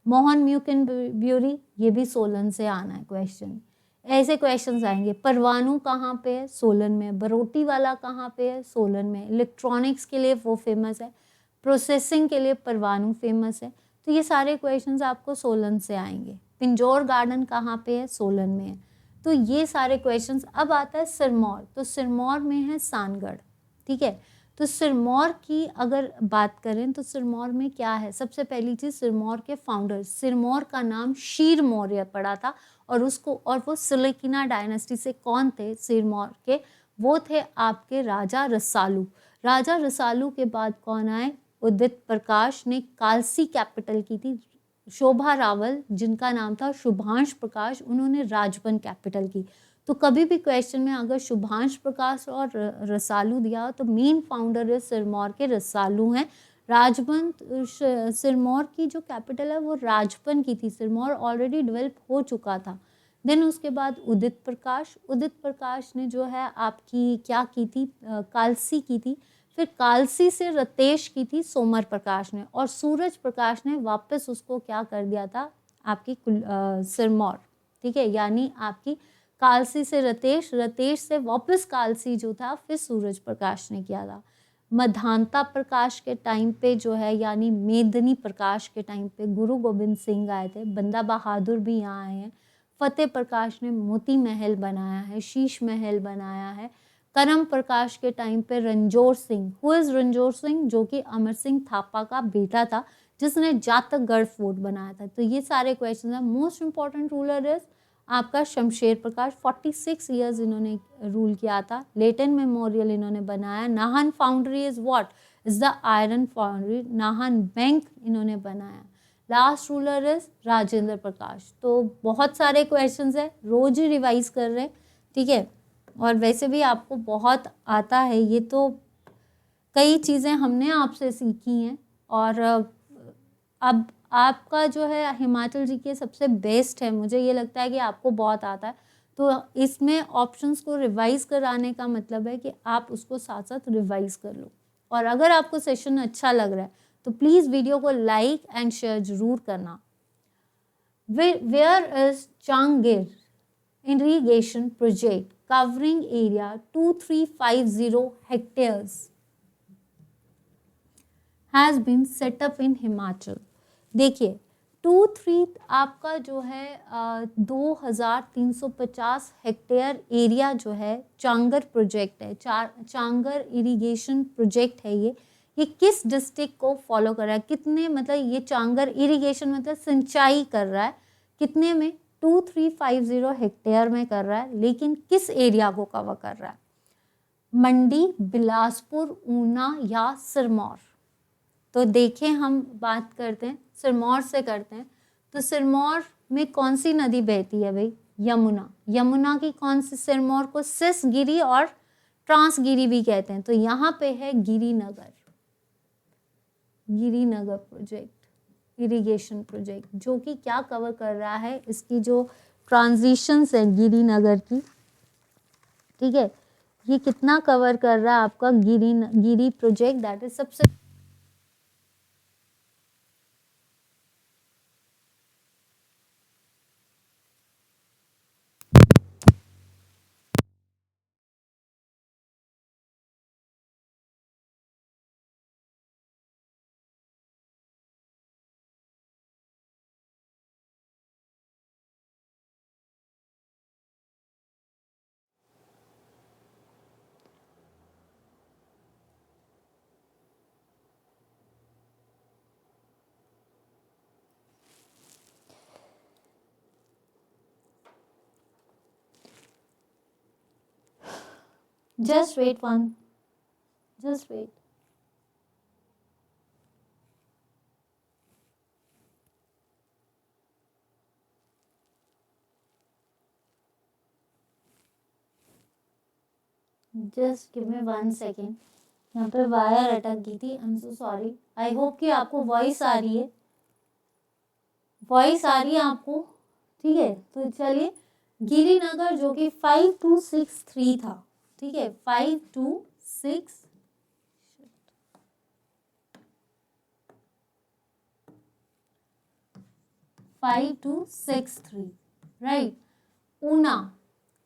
मोहन म्यूकिन ब्यूरी, ये भी सोलन से आना है क्वेश्चन। ऐसे क्वेश्चंस आएंगे। परवाणू कहाँ पे है, सोलन में। बरोटी वाला कहाँ पे है, सोलन में। इलेक्ट्रॉनिक्स के लिए वो फेमस है, प्रोसेसिंग के लिए परवाणू फेमस है। तो ये सारे क्वेश्चंस आपको सोलन से आएंगे। पिंजौर गार्डन कहाँ पे है, सोलन में है। तो ये सारे क्वेश्चंस। अब आता है सिरमौर, तो सिरमौर में है सानगढ़, ठीक है। तो सिरमौर की अगर बात करें तो सिरमौर में क्या है, सबसे पहली चीज सिरमौर के फाउंडर, सिरमौर का नाम शीर मौर्य पड़ा था, और वो सिलेकिना डायनेस्टी से कौन थे सिरमौर के, वो थे आपके राजा रसालू। राजा रसालू के बाद कौन आए, उदित प्रकाश ने कालसी कैपिटल की थी। शोभा रावल जिनका नाम था शुभांश प्रकाश, उन्होंने राजबन कैपिटल की। तो कभी भी क्वेश्चन में अगर शुभांश प्रकाश और रसालू दिया हो तो मेन फाउंडर सिरमौर के रसालू हैं। राजबन सिरमौर की जो कैपिटल है वो राजबन की थी, सिरमौर ऑलरेडी डेवलप हो चुका था। देन उसके बाद उदित प्रकाश ने जो है आपकी क्या की थी, कालसी की थी। फिर कालसी से रतेश की थी सोमर प्रकाश ने, और सूरज प्रकाश ने वापस उसको क्या कर दिया था, आपकी सिरमौर, ठीक है। यानी आपकी कालसी से रतेश से वापस कालसी जो था फिर सूरज प्रकाश ने किया था। मधानता प्रकाश के टाइम पे जो है, यानी मेदनी प्रकाश के टाइम पे गुरु गोविंद सिंह आए थे। बंदा बहादुर भी यहाँ आए हैं। फतेह प्रकाश ने मोती महल बनाया है, शीश महल बनाया है। करम प्रकाश के टाइम पे रंजोर सिंह, हु इज रंजोर सिंह, जो कि अमर सिंह थापा का बेटा था, जिसने जातकगढ़ फोर्ट बनाया था। तो ये सारे क्वेश्चन है। मोस्ट इंपॉर्टेंट रूलर इज आपका शमशेर प्रकाश, 46 ईयर्स इन्होंने रूल किया था। लेटन मेमोरियल इन्होंने बनाया। Nahan foundry is what, is the iron foundry. Nahan bank इन्होंने बनाया। लास्ट रूलर इज राजेंद्र प्रकाश। तो बहुत सारे क्वेश्चंस है, रोज ही रिवाइज कर रहे हैं, ठीक है। और वैसे भी आपको बहुत आता है, ये तो कई चीज़ें हमने आपसे सीखी हैं। और अब आपका जो है हिमाचल जी के सबसे बेस्ट है, मुझे ये लगता है कि आपको बहुत आता है। तो इसमें ऑप्शंस को रिवाइज कराने का मतलब है कि आप उसको साथ साथ रिवाइज कर लो। और अगर आपको सेशन अच्छा लग रहा है तो प्लीज़ वीडियो को लाइक एंड शेयर जरूर करना। Where is Changar irrigation project covering area 2350 hectares has been set up in Himachal। देखिए 23 आपका जो है 2350 हेक्टेयर एरिया जो है चांगर प्रोजेक्ट है, चांगर इरिगेशन प्रोजेक्ट है। ये किस डिस्ट्रिक्ट को फॉलो कर रहा है, कितने, मतलब ये चांगर इरिगेशन मतलब सिंचाई कर रहा है, कितने में, 2350 हेक्टेयर में कर रहा है, लेकिन किस एरिया को कवर कर रहा है, मंडी, बिलासपुर, ऊना या सिरमौर। तो देखें हम बात करते हैं सिरमौर से करते हैं। तो सिरमौर में कौन सी नदी बहती है भाई, यमुना। यमुना की कौन सी, सिरमौर को सिसगिरी और ट्रांसगिरी भी कहते हैं। तो यहाँ पे है गिरीनगर प्रोजेक्ट, इरिगेशन प्रोजेक्ट, जो कि क्या कवर कर रहा है, इसकी जो ट्रांजिशंस है गिरीनगर की, ठीक है, ये कितना कवर कर रहा है आपका गिरी प्रोजेक्ट, दैट इज सबसे Just wait one. Just wait. Just give me 1 second. यहाँ पे वायर अटक गई थी. I am so sorry. I hope कि आपको वॉइस आ रही है. वॉइस आ रही है आपको? ठीक है, तो चलिए. गिरिनगर जो कि 5263 था. ठीक है, 5263 राइट. ऊना.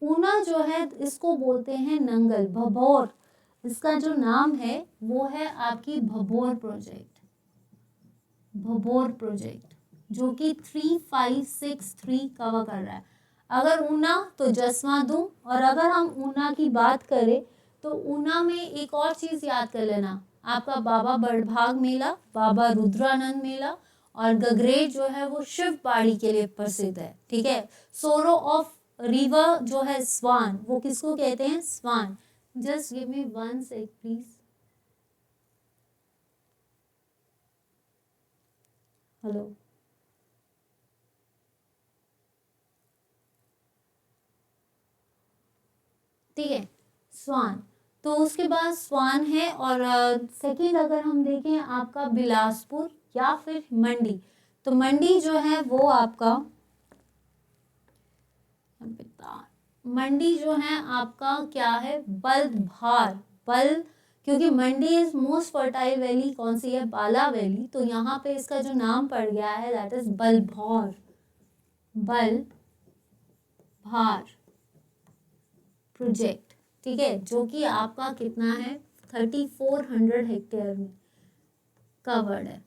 ऊना जो है इसको बोलते हैं नंगल, भभौर. इसका जो नाम है वो है आपकी भभौर प्रोजेक्ट. भभौर प्रोजेक्ट जो कि 3563 कवर कर रहा है. अगर ऊना तो जसवां दूं. और अगर हम ऊना की बात करें तो ऊना में एक और चीज याद कर लेना, आपका बाबा बड़भाग मेला, बाबा रुद्रानंद मेला, और गगरेट जो है वो शिव पहाड़ी के लिए प्रसिद्ध है. ठीक है. सोरो ऑफ रिवर जो है स्वान, वो किसको कहते हैं? Swan. Just give me 1 sec please. Hello. ठीक है, स्वान. तो उसके बाद स्वान है. और सेकंड अगर हम देखें आपका बिलासपुर या फिर मंडी, तो मंडी जो है वो आपका मंडी जो है आपका क्या है? बलभार. बल, क्योंकि मंडी इज मोस्ट फर्टाइल वैली कौन सी है? बाला वैली. तो यहाँ पे इसका जो नाम पड़ गया है दैट इज बलभौर. बलभार प्रोजेक्ट. ठीक है, जो कि आपका कितना है? 3400 हेक्टेयर में कवर्ड है.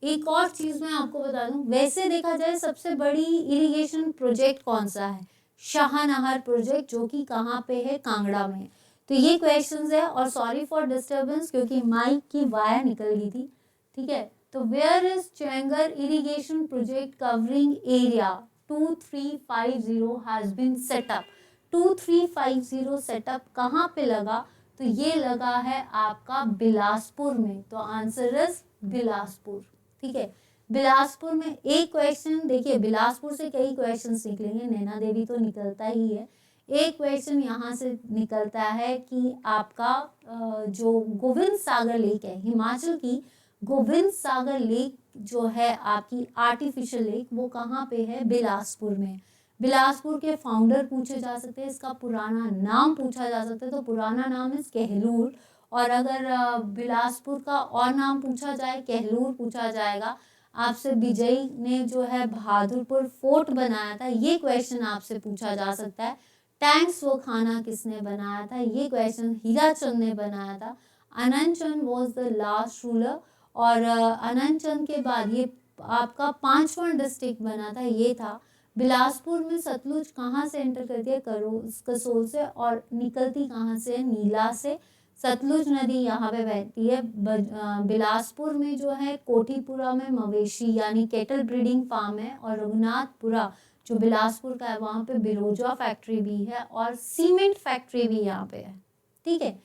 एक और चीज मैं आपको बता दूं, वैसे देखा जाए सबसे बड़ी इरिगेशन प्रोजेक्ट कौन सा है? शाहनहर प्रोजेक्ट, जो कि कहाँ पे है? कांगड़ा में. तो ये क्वेश्चंस है. और सॉरी फॉर डिस्टर्बेंस क्योंकि माइक की वायर निकल गई थी. ठीक है. तो where is Changar irrigation project covering area 2350 has been set up. 2350 set up कहाँ पे लगा? तो ये लगा है आपका बिलासपुर में. तो आंसर इज बिलासपुर. ठीक है, बिलासपुर में. एक क्वेश्चन देखिए, बिलासपुर से कई क्वेश्चंस निकलेंगे. नैना देवी तो निकलता ही है. एक क्वेश्चन यहाँ से निकलता है कि आपका जो गोविंद सागर लेक है, हिमाचल की गोविंद सागर लेक जो है आपकी आर्टिफिशियल लेक, वो कहाँ पे है? बिलासपुर में. बिलासपुर के फाउंडर पूछे जा सकते हैं. इसका पुराना नाम पूछा जा सकता है. तो पुराना नाम है कहलूर. और अगर बिलासपुर का और नाम पूछा जाए, कहलूर पूछा जाएगा. आपसे विजयी ने जो है बहादुरपुर फोर्ट बनाया था, ये क्वेश्चन आपसे पूछा जा सकता है. टैंक्स वो खाना किसने बनाया था? ये क्वेश्चन हीराचंद ने बनाया था. अनंत चंद वॉज द लास्ट रूलर. और अनंत चंद के बाद ये आपका 5वां डिस्ट्रिक्ट बना था, ये था. बिलासपुर में सतलुज कहाँ से एंटर करती है? कसोल से. और निकलती कहाँ से? नीला से. सतलुज नदी यहाँ पे बहती है. बिलासपुर में जो है कोठीपुरा में मवेशी यानी केटल ब्रीडिंग फार्म है. और रघुनाथपुरा जो बिलासपुर का है वहाँ पे बिरोजा फैक्ट्री भी है और सीमेंट फैक्ट्री भी यहाँ पे है. ठीक है,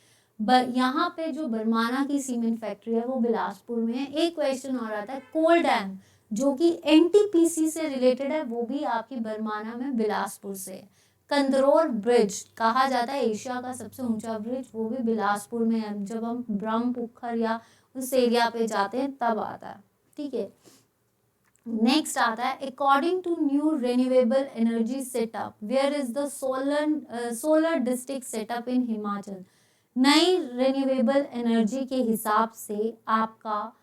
यहाँ पे जो बरमाना की सीमेंट फैक्ट्री है वो बिलासपुर में है. एक क्वेश्चन और आता है कोल डैम जो कि एनटीपीसी से रिलेटेड है, वो भी आपकी बरमाना में बिलासपुर से है. कंदरौर ब्रिज कहा जाता है एशिया का सबसे ऊंचा ब्रिज, वो भी बिलासपुर में है. जब हम ब्रह्मपुखर या उस एरिया पे जाते हैं तब आता है. ठीक है, नेक्स्ट आता है according to new renewable energy setup where is the solar district set up in Himachal. नई रिन्यूएबल एनर्जी के हिसाब से आपका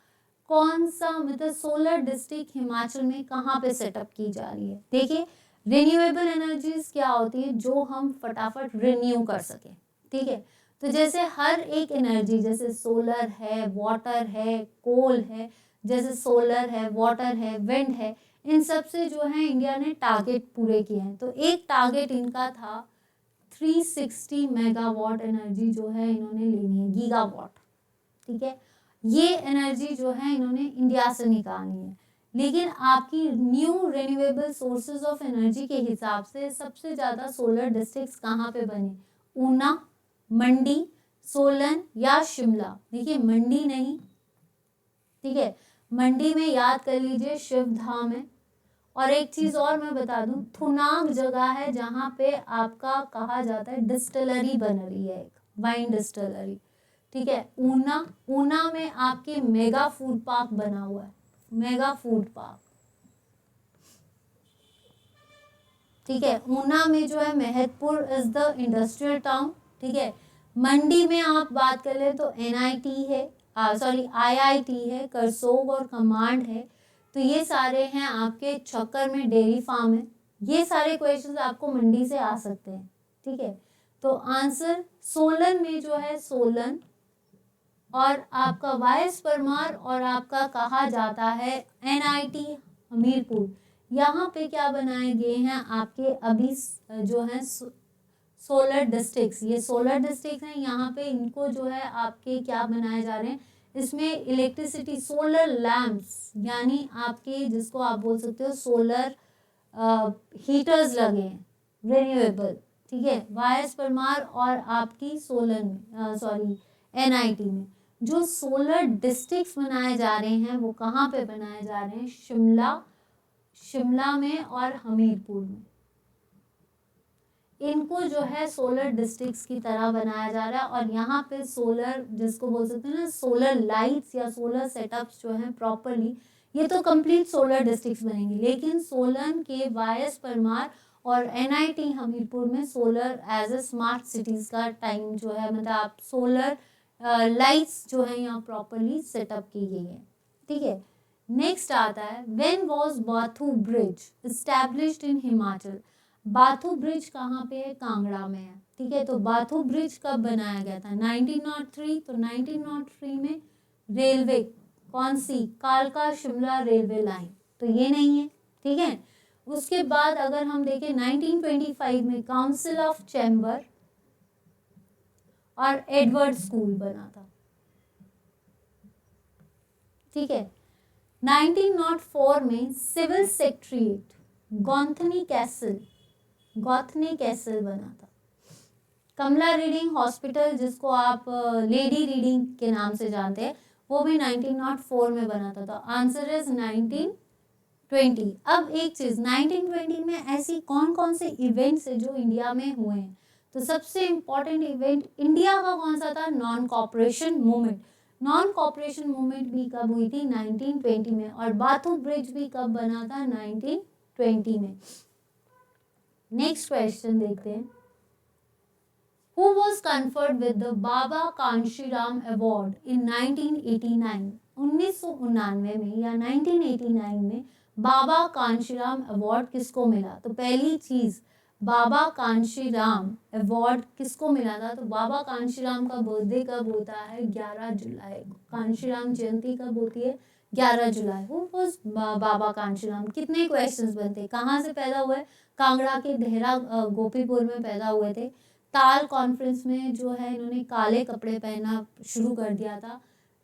कौन सा मतलब सोलर डिस्ट्रिक्ट हिमाचल में कहाँ पे सेटअप की जा रही है? देखिए, रिन्यूएबल एनर्जीज क्या होती है? जो हम फटाफट रिन्यू कर सके. ठीक है, तो जैसे हर एक एनर्जी, जैसे सोलर है, वाटर है, कोल है, जैसे सोलर है, वाटर है, विंड है, इन सब से जो है इंडिया ने टारगेट पूरे किए हैं. तो एक टारगेट इनका था 360 मेगावाट एनर्जी जो है इन्होंने लेनी है, गीगावाट. ठीक है, ये एनर्जी जो है इन्होंने इंडिया से निकालनी है. लेकिन आपकी new renewable sources of energy के हिसाब से सबसे ज़्यादा सोलर डिस्ट्रिक्ट्स कहाँ पे बने? ऊना, मंडी, सोलन या शिमला। देखिए मंडी नहीं, ठीक है, मंडी में याद कर लीजिए शिव धाम है। और एक चीज और मैं बता दूं, थुनाग जगह है जहां पे आपका कहा जाता है डिस्टिलरी बन रही है, एक वाइन डिस्टिलरी, ठीक है। ऊना, ऊना में आपके मेगा फूड पार्क बना हुआ है, मेगा फूड पार्क, ठीक है। ऊना में जो है Mehatpur is the industrial town, ठीक है। मंडी में आप बात कर ले तो एनआईटी है, सॉरी आईआईटी है, करसोग और कमांड है। तो ये सारे हैं आपके। छक्कर में डेयरी फार्म है। ये सारे क्वेश्चंस आपको मंडी से आ सकते हैं, ठीक है। तो आंसर सोलन में जो है सोलन, और आपका वायस परमार, और आपका कहा जाता है एनआईटी हमीरपुर। यहाँ पे क्या बनाए गए हैं आपके अभी जो है सोलर डिस्ट्रिक्ट्स, ये सोलर डिस्ट्रिक्ट हैं। यहाँ पे इनको जो है आपके क्या बनाए जा रहे हैं, इसमें इलेक्ट्रिसिटी, सोलर लैंप्स, यानी आपके जिसको आप बोल सकते हो सोलर हीटर्स लगे हैं, रिन्यूएबल, ठीक है। वायस परमार और आपकी सोलन में, सॉरी एनआईटी में जो सोलर डिस्ट्रिक्ट्स बनाए जा रहे हैं वो कहाँ पे बनाए जा रहे हैं, शिमला, शिमला में और हमीरपुर में। इनको जो है सोलर डिस्ट्रिक्ट्स की तरह बनाया जा रहा है। और यहाँ पे सोलर जिसको बोल सकते हैं ना, सोलर लाइट्स या सोलर सेटअप्स जो हैं प्रॉपरली, ये तो कंप्लीट सोलर डिस्ट्रिक्ट्स बनेंगे। लेकिन सोलन के वायस परमार और एनआईटी हमीरपुर में solar as a smart cities का टाइम जो है, मतलब आप सोलर लाइट्स जो है यहाँ प्रॉपरली सेटअप की गई है, ठीक है। नेक्स्ट आता है, when was Bathu bridge established in Himachal. Bathu bridge कहाँ पे है, कांगड़ा में है, ठीक है। तो बाथू ब्रिज कब बनाया गया था, 1903। तो 1903 में रेलवे कौन सी, कालका शिमला रेलवे लाइन, तो ये नहीं है, ठीक है। उसके बाद अगर हम देखें 1925 में काउंसिल ऑफ चैम्बर और एडवर्ड स्कूल बना था, ठीक है। 1904 में सिविल सेक्रेटरीट गॉन्थनी कैसल, गॉथनी कैसल बना था। कमला रीडिंग हॉस्पिटल जिसको आप लेडी रीडिंग के नाम से जानते हैं, वो भी 1904 में बना था। तो आंसर इज 1920। अब एक चीज, 1920 में ऐसी कौन कौन से इवेंट्स है जो इंडिया में हुए हैं, तो सबसे इंपॉर्टेंट इवेंट इंडिया का कौन सा था, non cooperation movement. Non cooperation movement भी कब हुई थी, 1920 में। और बाथू ब्रिज भी कब बना था, 1920 में। नेक्स्ट क्वेश्चन देखते हैं, Who was conferred with the Baba Kanshiram award in 1989? 1999 में या 1989 में बाबा कांशीराम अवार्ड किसको मिला? तो पहली चीज, बाबा कांशीराम अवार्ड किसको मिला था? तो बाबा कांशीराम का बर्थडे कब होता है, 11 जुलाई को। कांशीराम जयंती कब होती है, 11 जुलाई। Who was बाबा कांशीराम? कितने क्वेश्चंस बनते हैं, कहाँ से पैदा हुए, कांगड़ा के देहरा गोपीपुर में पैदा हुए थे। ताल कॉन्फ्रेंस में जो है इन्होंने काले कपड़े पहनना शुरू कर दिया था।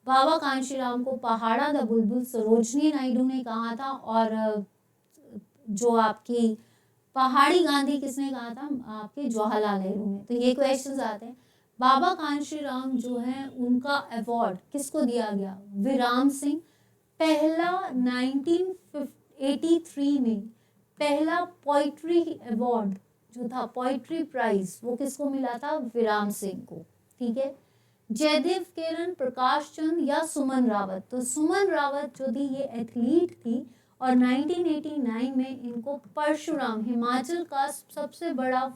बाबा कांशीराम को पहाड़ा द बुलबुल सरोजनी नायडू ने कहा था, और जो आपकी पहाड़ी गांधी किसने कहा था, आपके जवाहरलाल नेहरू ने। तो ये क्वेश्चंस आते हैं। बाबा कांशीराम जो है उनका अवार्ड किसको दिया गया, विराम सिंह। पहला 1983 में पहला पोइट्री अवार्ड जो था, पोइट्री प्राइज, वो किसको मिला था, विराम सिंह को, ठीक है। जयदेव किरण, प्रकाश चंद या सुमन रावत। तो सुमन रावत जो थी ये एथलीट थी, और 1989 में इनको परशुराम, हिमाचल का सबसे बड़ा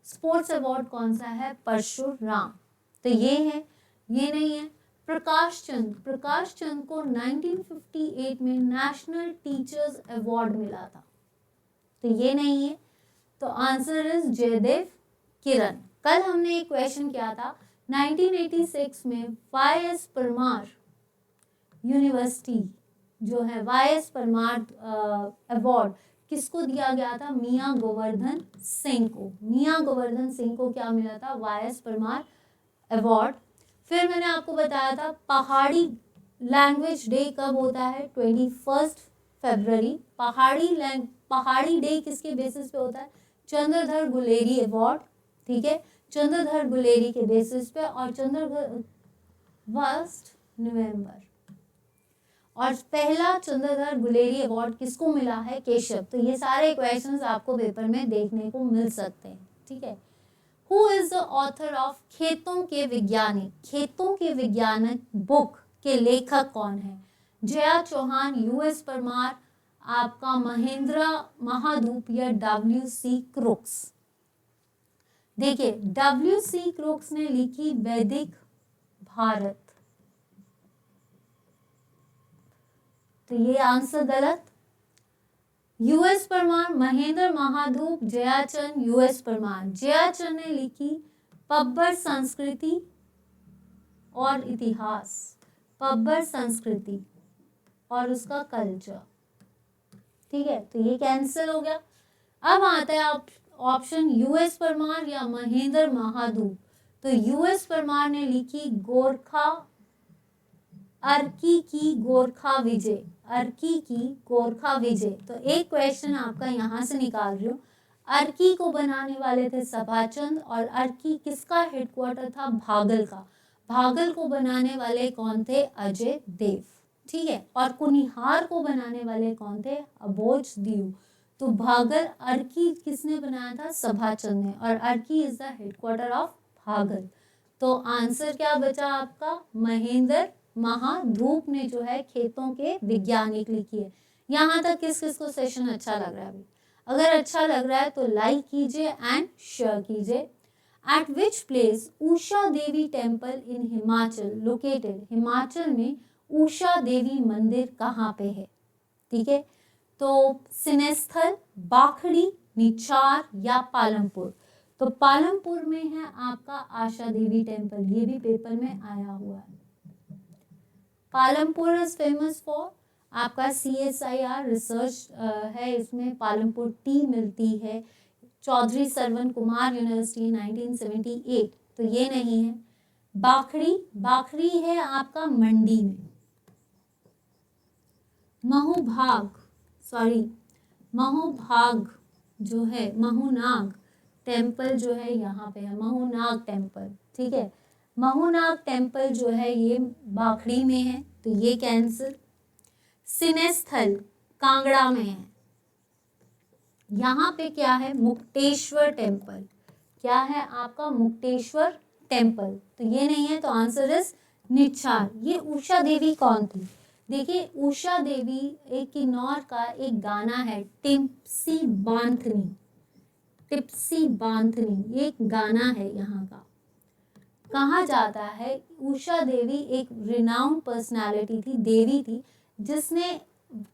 स्पोर्ट्स अवार्ड कौन सा है, परशुराम। तो ये है, ये नहीं है। प्रकाश चंद, प्रकाश चंद को 1958 में नेशनल टीचर्स अवार्ड मिला था, तो ये नहीं है। तो आंसर इज जयदेव किरण। कल हमने एक क्वेश्चन किया था, 1986 में वाईएस परमार यूनिवर्सिटी जो है, वाईएस परमार अवार्ड किसको दिया गया था, मियां गोवर्धन सिंह को। मियां गोवर्धन सिंह को क्या मिला था, वाईएस परमार अवार्ड। फिर मैंने आपको बताया था पहाड़ी लैंग्वेज डे कब होता है, 21 फरवरी। पहाड़ी डे किसके बेसिस पे होता है, चंद्रधर गुलेरी अवार्ड, ठीक है। चंद्रधर गुलेरी के बेसिस पे, और फर्स्ट नवंबर। और पहला चंद्रधर गुलेरी अवार्ड किसको मिला है? केशव। तो ये सारे क्वेश्चंस आपको पेपर में देखने को मिल सकते हैं, ठीक है। Who is the author of खेतों के वैज्ञानिक? खेतों के वैज्ञानिक बुक के लेखक कौन है? जया चौहान, यूएस परमार, आपका महेंद्र महाधूप या डब्ल्यू.सी. क्रुक्स? देखिए, डब्ल्यू.सी. क्रुक्स ने लिखी वैदिक भारत, तो ये आंसर गलत। Y S Parmar, Mahendra Mahadhup, Jayachand, Y S Parmar. जयाचंद ने लिखी पब्बर संस्कृति और इतिहास, पब्बर संस्कृति और उसका कल्चर, ठीक है, तो ये कैंसिल हो गया। अब आता है आप ऑप्शन यूएस परमार या महेंद्र महाधूप। तो यूएस परमार ने लिखी गोरखा, अर्की की गोरखा विजय, अर्की की गोरखा विजय। तो एक क्वेश्चन आपका यहां से निकाल रही हूँ। अर्की को बनाने वाले थे सभाचंद, और अर्की किसका हेडक्वार्टर था? भागल का। भागल को बनाने वाले कौन थे? अजय देव, ठीक है। और कुनिहार को बनाने वाले कौन थे? अबोज दीव। तो भागल, अर्की किसने बनाया था? सभाचंद ने, और Arki is the headquarter of भागल। तो आंसर क्या बचा आपका? महेंद्र महाधूप ने जो है खेतों के वैज्ञानिक लिखी है। यहाँ तक किस किस को सेशन अच्छा लग रहा है? अभी अगर अच्छा लग रहा है तो लाइक कीजिए एंड शेयर कीजिए। Eight which place Usha Devi temple in Himachal located? Himachal में उषा देवी मंदिर कहाँ पे है? ठीक है, तो सिनेस्थल, बाखड़ी, निचार या पालमपुर? तो पालमपुर में है आपका आशा देवी टेम्पल, ये भी पेपर में आया हुआ है। पालमपुर इज फेमस फॉर आपका CSIR रिसर्च है, इसमें पालमपुर टी मिलती है। चौधरी सरवण कुमार यूनिवर्सिटी 1978, तो ये नहीं है। बाखड़ी, बाखड़ी है आपका मंडी में। महोभाग जो है, महुनाग टेम्पल जो है यहाँ पे है, महुनाग टेम्पल, ठीक है। महुनाग टेम्पल जो है ये बाखड़ी में है, तो ये कैंसिल। सिनेस्थल कांगड़ा में है। यहाँ पे क्या है? मुक्तेश्वर टेम्पल। क्या है आपका? मुक्तेश्वर टेम्पल, तो ये नहीं है, तो आंसर इज निचार। ये उषा देवी कौन थी? देखिए, उषा देवी एक किन्नौर का एक गाना है, टिप्सी बांथनी, टिप्सी बांथनी, ये एक गाना है यहाँ का। कहा जाता है उषा देवी एक रिनाउंड पर्सनालिटी थी, देवी थी, जिसने,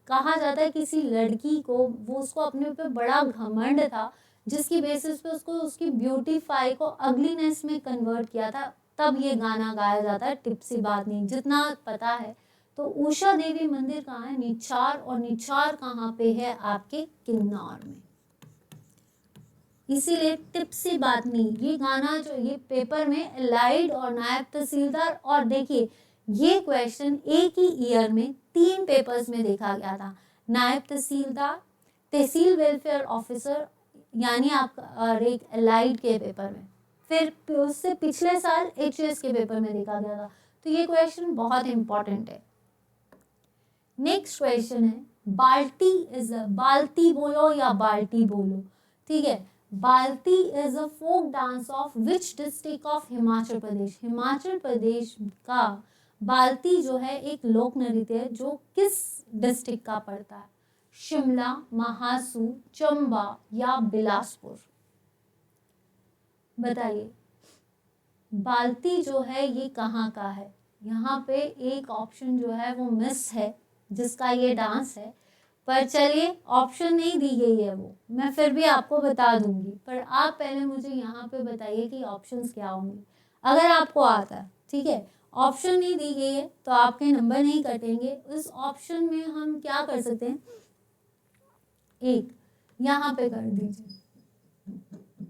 कहा जाता है किसी लड़की को, वो उसको अपने ऊपर बड़ा घमंड था, जिसकी बेसिस पे उसको उसकी ब्यूटीफाई को अगलीनेस में कन्वर्ट किया था, तब ये गाना गाया जाता है टिप्सी बांथनी, जितना पता है। तो उषा देवी मंदिर कहाँ है? निचार। और निचार कहाँ पे है? आपके किन्नौर में, इसीलिए टिप्सी बांथनी। ये गाना जो ये पेपर में एलाइड और नायब तहसीलदार, और देखिए ये क्वेश्चन एक ही ईयर में 3 पेपर्स में देखा गया था। नायब तहसीलदार, तहसील वेलफेयर ऑफिसर, यानी आपका एक एलाइड के पेपर में, फिर उससे पिछले साल HAS के पेपर में देखा गया था। तो ये क्वेश्चन बहुत इंपॉर्टेंट है। नेक्स्ट क्वेश्चन है, बाल्टी इज, बाल्टी बोलो या बाल्टी बोलो, ठीक है। Balti is a folk dance of which district of Himachal Pradesh? Himachal Pradesh का बाल्टी जो है एक लोक नृत्य है, जो किस डिस्ट्रिक्ट का पड़ता है? शिमला, महासू, चंबा या बिलासपुर? बताइए, बाल्टी जो है ये कहाँ का है? यहाँ पे एक ऑप्शन जो है वो मिस है, जिसका ये डांस है, पर चलिए ऑप्शन नहीं दी गई है वो, मैं फिर भी आपको बता दूंगी, पर आप पहले मुझे यहाँ पे बताइए कि ऑप्शंस क्या होंगे, अगर आपको आता है, ठीक है। ऑप्शन नहीं दी गई है तो आपके नंबर नहीं कटेंगे। इस ऑप्शन में हम क्या कर सकते हैं, एक यहाँ पे कर दीजिए,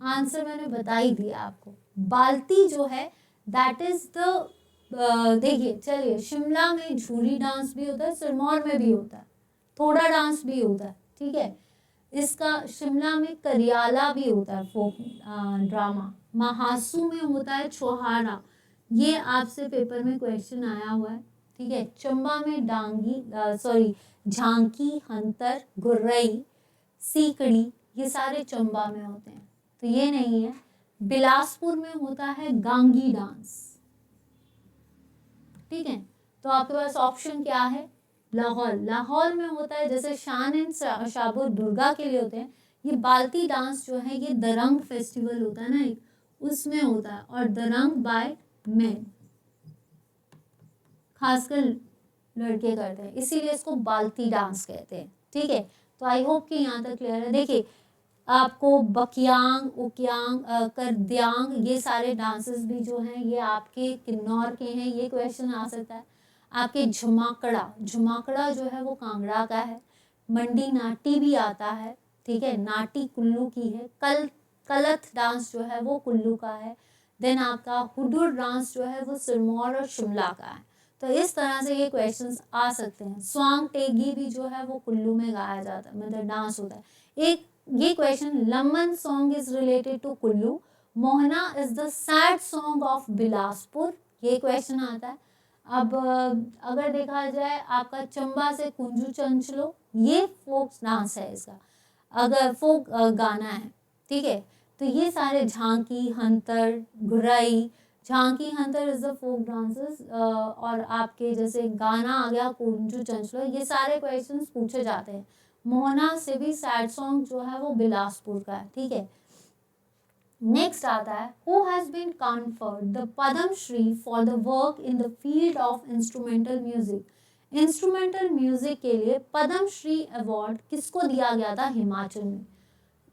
आंसर मैंने बता ही दिया आपको। बाल्टी जो है दैट इज द, देखिए चलिए, शिमला में झूरी डांस भी होता है, सिरमौर में भी होता है, थोड़ा डांस भी होता है, ठीक है। इसका शिमला में करियाला भी होता है, फोक ड्रामा, महासू में होता है छोहारा, ये आपसे पेपर में क्वेश्चन आया हुआ है, ठीक है। चंबा में झांकी, हंतर, गुर्रई, सीकड़ी, ये सारे चंबा में होते हैं, तो ये नहीं है। बिलासपुर में होता है गांगी डांस, ठीक है। तो आपके पास ऑप्शन क्या है, लाहौर। लाहौर में होता है, जैसे शान एंड शाबुर दुर्गा के लिए होते हैं, ये बाल्टी डांस जो है ये दरंग फेस्टिवल होता है ना एक, उसमें होता है, और दरंग बाय मेन, खासकर लड़के करते हैं, इसीलिए इसको बाल्टी डांस कहते हैं, ठीक है। तो आई होप कि यहाँ तक क्लियर है। देखिए आपको बकियांग, उकियांग, करद्यांग, ये सारे डांसेस भी जो हैं ये आपके किन्नौर के हैं, ये क्वेश्चन आ सकता है। आपके झुमाकड़ा, झुमाकड़ा जो है वो कांगड़ा का है। मंडी नाटी भी आता है, ठीक है, नाटी कुल्लू की है। कलथ डांस जो है वो कुल्लू का है। देन आपका हुडुर डांस जो है वो सिरमौर और शिमला का है। तो इस तरह से ये क्वेश्चंस आ सकते हैं। स्वांग टेगी भी जो है वो कुल्लू में गाया जाता है, मतलब डांस होता है। एक ये question, Laman song is related to Kullu, Mohana is the sad song of Bilaspur, ये क्वेश्चन आता है। अब अगर देखा जाए आपका चंबा से कुंजू चंचलो, ये फोक डांस है इसका, अगर फोक गाना है, ठीक है। तो ये सारे झांकी, हंतर, घुराई, झांकी हंतर इज द फोक डांसेस, और आपके जैसे गाना आ गया कुंजू चंचलो, ये सारे क्वेश्चंस पूछे जाते हैं। मोहना से भी सैड सॉन्ग जो है वो बिलासपुर का है, ठीक है। नेक्स्ट आता है, who has been conferred the Padma Shri for the work in the field of instrumental music. Instrumental music के लिए पद्म श्री अवार्ड किसको दिया गया था हिमाचल में?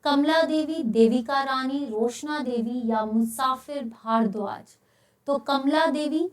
कमला देवी, देविका रानी, रोशना देवी या मुसाफिर भारद्वाज? तो कमला देवी,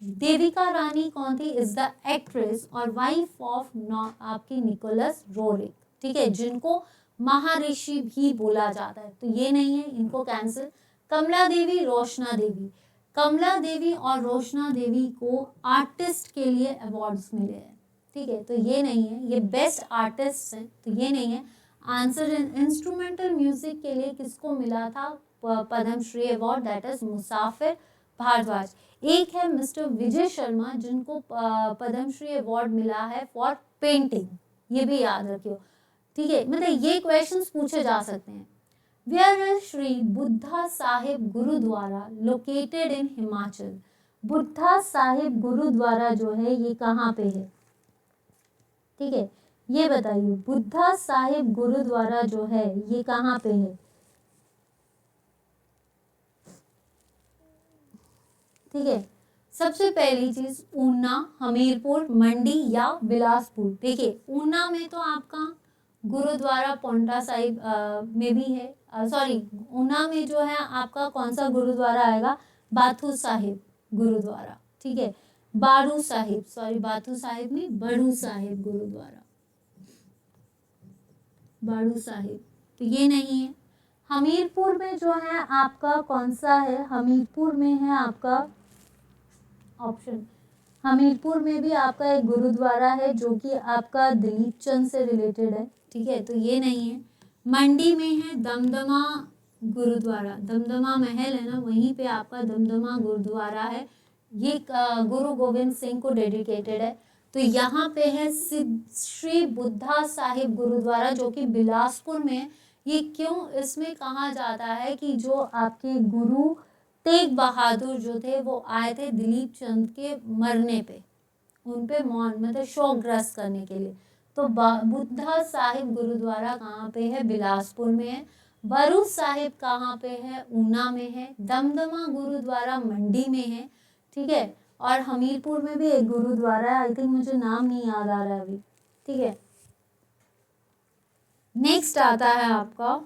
देविका रानी कौन थी? इज द एक्ट्रेस और वाइफ ऑफ आपकी निकोलस रोरिक, ठीक है, जिनको महर्षि भी बोला जाता है, तो ये नहीं है, इनको कैंसिल। कमला देवी, रोशना देवी, कमला देवी और रोशना देवी को आर्टिस्ट के लिए अवार्ड्स मिले हैं, ठीक है, तो ये नहीं है, ये बेस्ट आर्टिस्ट हैं, तो ये नहीं है आंसर। इंस्ट्रूमेंटल म्यूजिक के लिए किसको मिला था Padma Shri award? That is मुसाफिर भारद्वाज। एक है मिस्टर विजय शर्मा, जिनको पद्म श्री अवार्ड मिला है फॉर पेंटिंग, ये भी याद रखियो, ठीक है, मतलब ये क्वेश्चंस पूछे जा सकते हैं। Where is Shri Buddha Sahib Gurudwara located in Himachal? Buddha Sahib Gurudwara जो है ये कहाँ पे है, ठीक है, ये बताइए, बुद्धा साहिब गुरुद्वारा जो है ये कहाँ पे है? ठीक है, सबसे पहली चीज ऊना, हमीरपुर, मंडी या बिलासपुर। देखिए ऊना में तो आपका गुरुद्वारा पौंटा साहिब में भी है, सॉरी ऊना में जो है आपका कौन सा गुरुद्वारा आएगा? बाथू साहिब गुरुद्वारा, ठीक है। बाड़ू साहिब, सॉरी बाथू साहिब नहीं, बड़ू साहिब गुरुद्वारा, बाड़ू साहिब, तो ये नहीं है। हमीरपुर में जो है आपका कौन सा है? हमीरपुर में है आपका ऑप्शन, हमीरपुर में भी आपका एक गुरुद्वारा है जो कि आपका दिलीप चंद से रिलेटेड है, ठीक है, तो ये नहीं है। मंडी में है दमदमा गुरुद्वारा, दमदमा महल है ना, वहीं पे आपका दमदमा गुरुद्वारा है, ये गुरु गोविंद सिंह को डेडिकेटेड है। तो यहाँ पे है श्री बुद्धा साहिब गुरुद्वारा जो कि बिलासपुर में है। ये क्यों इसमें कहा जाता है कि जो आपके गुरु तेग बहादुर जो थे वो आए थे दिलीप चंद के मरने पे, उन पे मौन मतलब शोकग्रस्त करने के लिए। तो बुद्धा साहिब गुरुद्वारा कहाँ पे है? बिलासपुर में है। बरू साहिब कहाँ पे है? ऊना में है। दमदमा गुरुद्वारा मंडी में है, ठीक है, और हमीरपुर में भी एक गुरुद्वारा है, आई थिंक मुझे नाम नहीं याद आ रहा है अभी, ठीक है। नेक्स्ट आता है आपका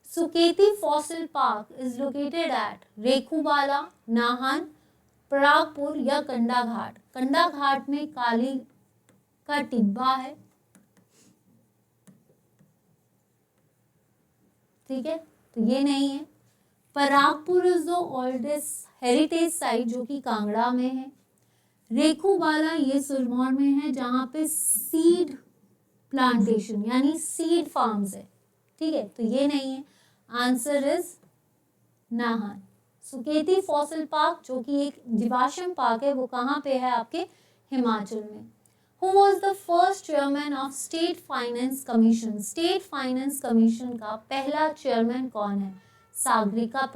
Suketi fossil park is located at Rekhuwala, Nahan, Paragpur या कंडा घाट। कंडा घाट में काली का टिब्बा है, ठीक है, तो ये नहीं है। Paragpur is the oldest heritage site जो कि कांगड़ा में है। रेखुवाला ये सिरमौर में है जहाँ पे सीड प्लांटेशन यानी सीड फार्म्स है, ठीक है, तो ये नहीं है। Answer is Nahan. Suketi fossil park जो कि एक जीवाश्म पार्क है, वो कहाँ पे है? आपके हिमाचल में। Who was the first chairman of State Finance Commission? State Finance Commission का पहला चेयरमैन कौन है? सागरिका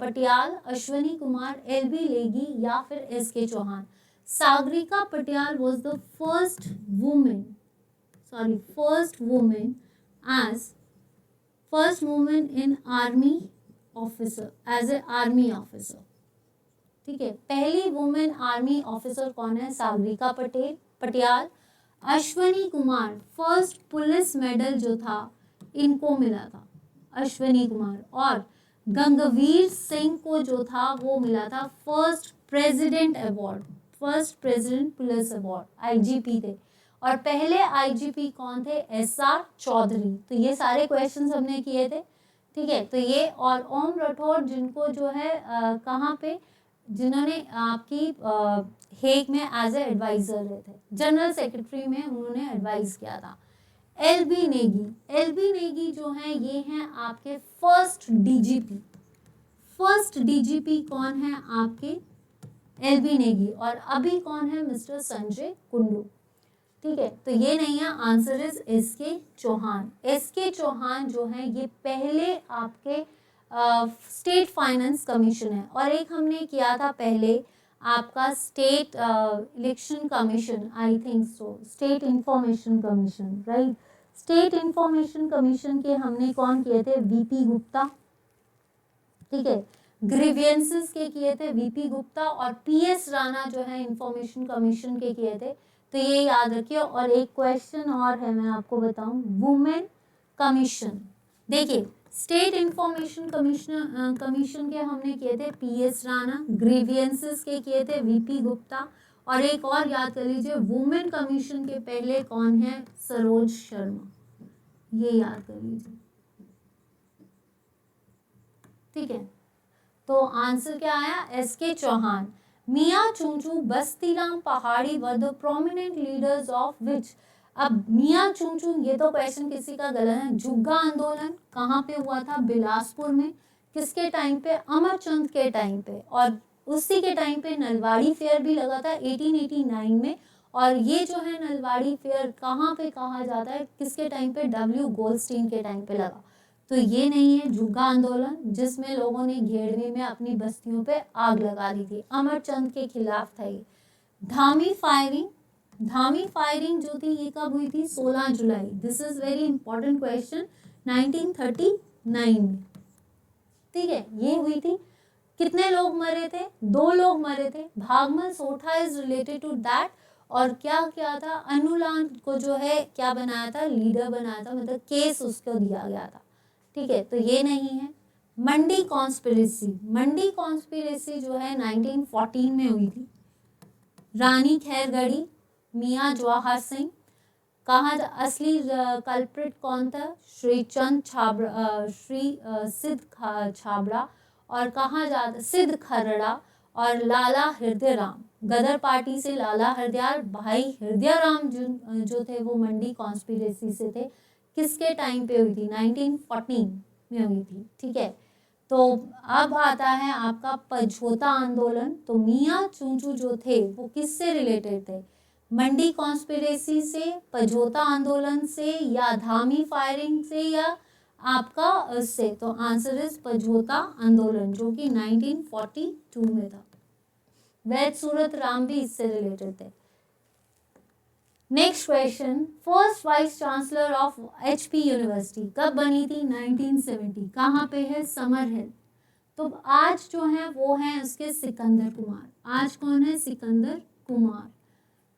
पटियाल, अश्वनी कुमार, एलबी लेगी या फिर SK Chauhan? Sagarika Patial was the first woman in army officer, as a army officer। ठीक है, पहली वुमेन आर्मी ऑफिसर कौन है? Sagarika Patial. Ashwani Kumar, first police medal जो था इनको मिला था, अश्वनी कुमार। और गंगवीर सिंह को जो था वो मिला था first president police award, IGP थे। और पहले आईजीपी कौन थे? एसआर चौधरी। तो ये सारे क्वेश्चंस हमने किए थे, ठीक है। तो ये और ओम राठौर जिनको जो है कहाँ पे, जिन्होंने आपकी हेग में एज ए एडवाइजर रहे थे, जनरल सेक्रेटरी में उन्होंने एडवाइस किया था। एलबी नेगी जो है ये हैं आपके फर्स्ट डीजीपी कौन है? आपके एलबी नेगी। और अभी कौन है? मिस्टर संजय कुंडू। ठीक है, तो ये नहीं है, answer is SK Chauhan. SK Chauhan जो है ये पहले आपके स्टेट फाइनेंस कमीशन है। और एक हमने किया था पहले आपका state election commission, I think so, state information commission, right. State information commission के हमने कौन किए थे? वीपी गुप्ता। ठीक है, ग्रीवियंसेस के किए थे वीपी गुप्ता। और पीएस राणा जो है इंफॉर्मेशन कमीशन के किए थे। तो ये याद रखिए। और एक क्वेश्चन और है, मैं आपको बताऊं, वुमेन कमीशन। देखिए, स्टेट इंफॉर्मेशन कमीशन के हमने किए थे पीएस राणा, ग्रीवियंसेस के किए थे वीपी गुप्ता। और एक और याद कर लीजिए, वुमेन कमीशन के पहले कौन है? सरोज शर्मा, ये याद कर लीजिए। ठीक है, तो आंसर क्या आया? एसके चौहान। मियाँ चुंचू बस्तीराम पहाड़ी were the prominent leaders of which? अब मियाँ चुंचू, ये तो क्वेश्चन किसी का गलत है। जुग्गा आंदोलन कहाँ पे हुआ था? बिलासपुर में। किसके टाइम पे? अमरचंद के टाइम पे। और उसी के टाइम पे नलवाड़ी फेयर भी लगा था 1889 में। और ये जो है नलवाड़ी फेयर कहाँ पे कहा जाता है? किसके टाइम पे? डब्ल्यू गोल्डस्टीन के टाइम पे लगा। तो ये नहीं है जुग्गा आंदोलन जिसमें लोगों ने घेरवे में अपनी बस्तियों पे आग लगा दी थी, अमरचंद के खिलाफ था ये। धामी फायरिंग जो थी ये कब हुई थी? 16 जुलाई। This is very important question, 1939 में। ठीक है, ये हुई थी। कितने लोग मरे थे? 2 लोग मरे थे। Bhagmal Sotha is related to that. और क्या क्या था? अनुलान को जो है क्या बनाया था? लीडर बनाया था, मतलब केस उसको दिया गया था। ठीक है, तो ये नहीं है। मंडी कॉन्स्पिरेसी जो है 1914 में हुई थी। रानी खैरगढ़ी, मियाँ जवाहर सिंह। कहाँ असली कल्प्रिट कौन था? सिद्ध छाबड़ा। और कहाँ जाता? सिद्ध खरड़ा और लाला हृदय राम। गदर पार्टी से लाला हृदय भाई हृदय राम जो थे वो मंडी कॉन्स्पिरेसी से थे। किसके टाइम पे हुई थी? 1914 में हुई थी। ठीक है, तो अब आता है आपका पझोता आंदोलन। तो मियाँ चुंचू जो थे वो किससे रिलेटेड थे? मंडी कॉन्स्पिरेसी से, पझोता आंदोलन से, या धामी फायरिंग से, या आपका उससे? तो आंसर इज पझोता आंदोलन जो कि 1942 में था। वैद सूरत राम भी इससे रिलेटेड थे। Next question, first vice chancellor of HP university कब बनी थी? 1970। कहाँ पे है? समर हिल। तो आज जो है वो है उसके सिकंदर कुमार। आज कौन है? सिकंदर कुमार।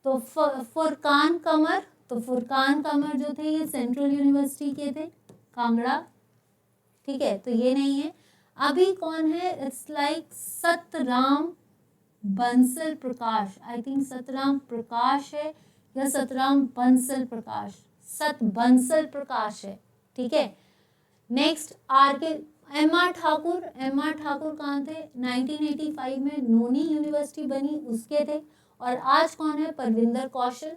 तो फुरकान कमर, जो थे ये सेंट्रल यूनिवर्सिटी के थे, कांगड़ा। ठीक है, तो ये नहीं है। अभी कौन है? It's like Satram Bansal Prakash, I think Satram Prakash है या सतराम बंसल प्रकाश, सत बंसल प्रकाश है। ठीक है, नेक्स्ट एम आर ठाकुर कहाँ थे? 1985 में नोनी यूनिवर्सिटी बनी उसके थे। और आज कौन है? परविंदर कौशल।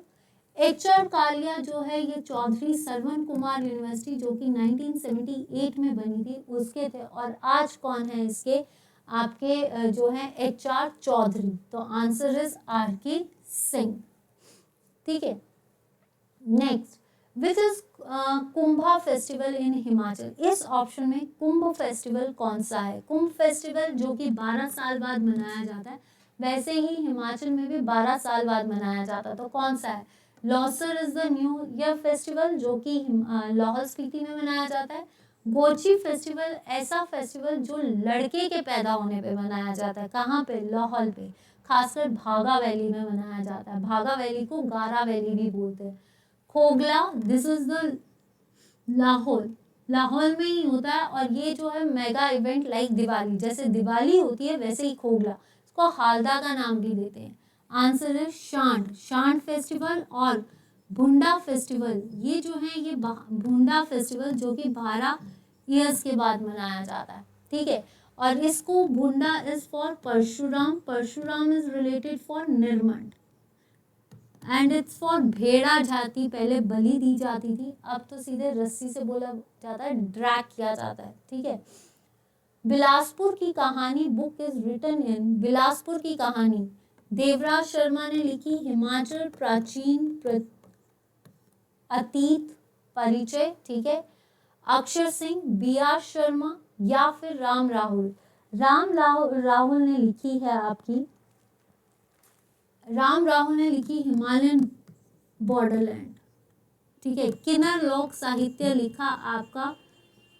HR कालिया जो है ये चौधरी सरवण कुमार यूनिवर्सिटी जो कि 1978 में बनी थी उसके थे, और आज कौन है इसके आपके जो है HR चौधरी। तो आंसर इज RK सिंह। ठीक है, next which is Kumbha festival in Himachal. इस ऑप्शन में कुंभ फेस्टिवल कौन सा है? कुंभ फेस्टिवल जो कि 12 साल बाद मनाया जाता है, वैसे ही हिमाचल में भी 12 साल बाद मनाया जाता है, तो कौन सा है? Loser is the new year festival जो कि लाहौल स्पीति में मनाया जाता है। गोची फेस्टिवल ऐसा फेस्टिवल जो लड़के के पैदा होने पे मनाया जाता है, कहाँ पे? लाहौल पे, खासकर भागा वैली में मनाया जाता है। भागा वैली को गारा वैली भी बोलते हैं। Khogla, this is the Lahaul, Lahaul में ही होता है, और ये जो है मेगा इवेंट लाइक दिवाली, जैसे दिवाली होती है वैसे ही खोगला, इसको हालदा का नाम भी देते हैं। आंसर है शांड, शांड फेस्टिवल और भुंडा फेस्टिवल। ये जो है ये भुंडा फेस्टिवल जो कि 12 ईयर्स के बाद मनाया जाता है। ठीक है, और इसको Bhunda is for Parshuram, Parshuram is related for Nirmand, and it's for Bheda जाति। पहले बलि दी जाती थी, अब तो सीधे रस्सी से बोला जाता है, ड्रैग किया जाता है। ठीक है, Bilaspur ki Kahani book is written in, Bilaspur ki Kahani Devraj Sharma ने लिखी। हिमाचल प्राचीन अतीत परिचय। ठीक है, अक्षर सिंह, BR शर्मा या फिर राम राहुल। राहुल ने लिखी है आपकी, राम राहुल ने लिखी हिमालयन बॉर्डरलैंड। ठीक है, किन्नर लोक साहित्य लिखा आपका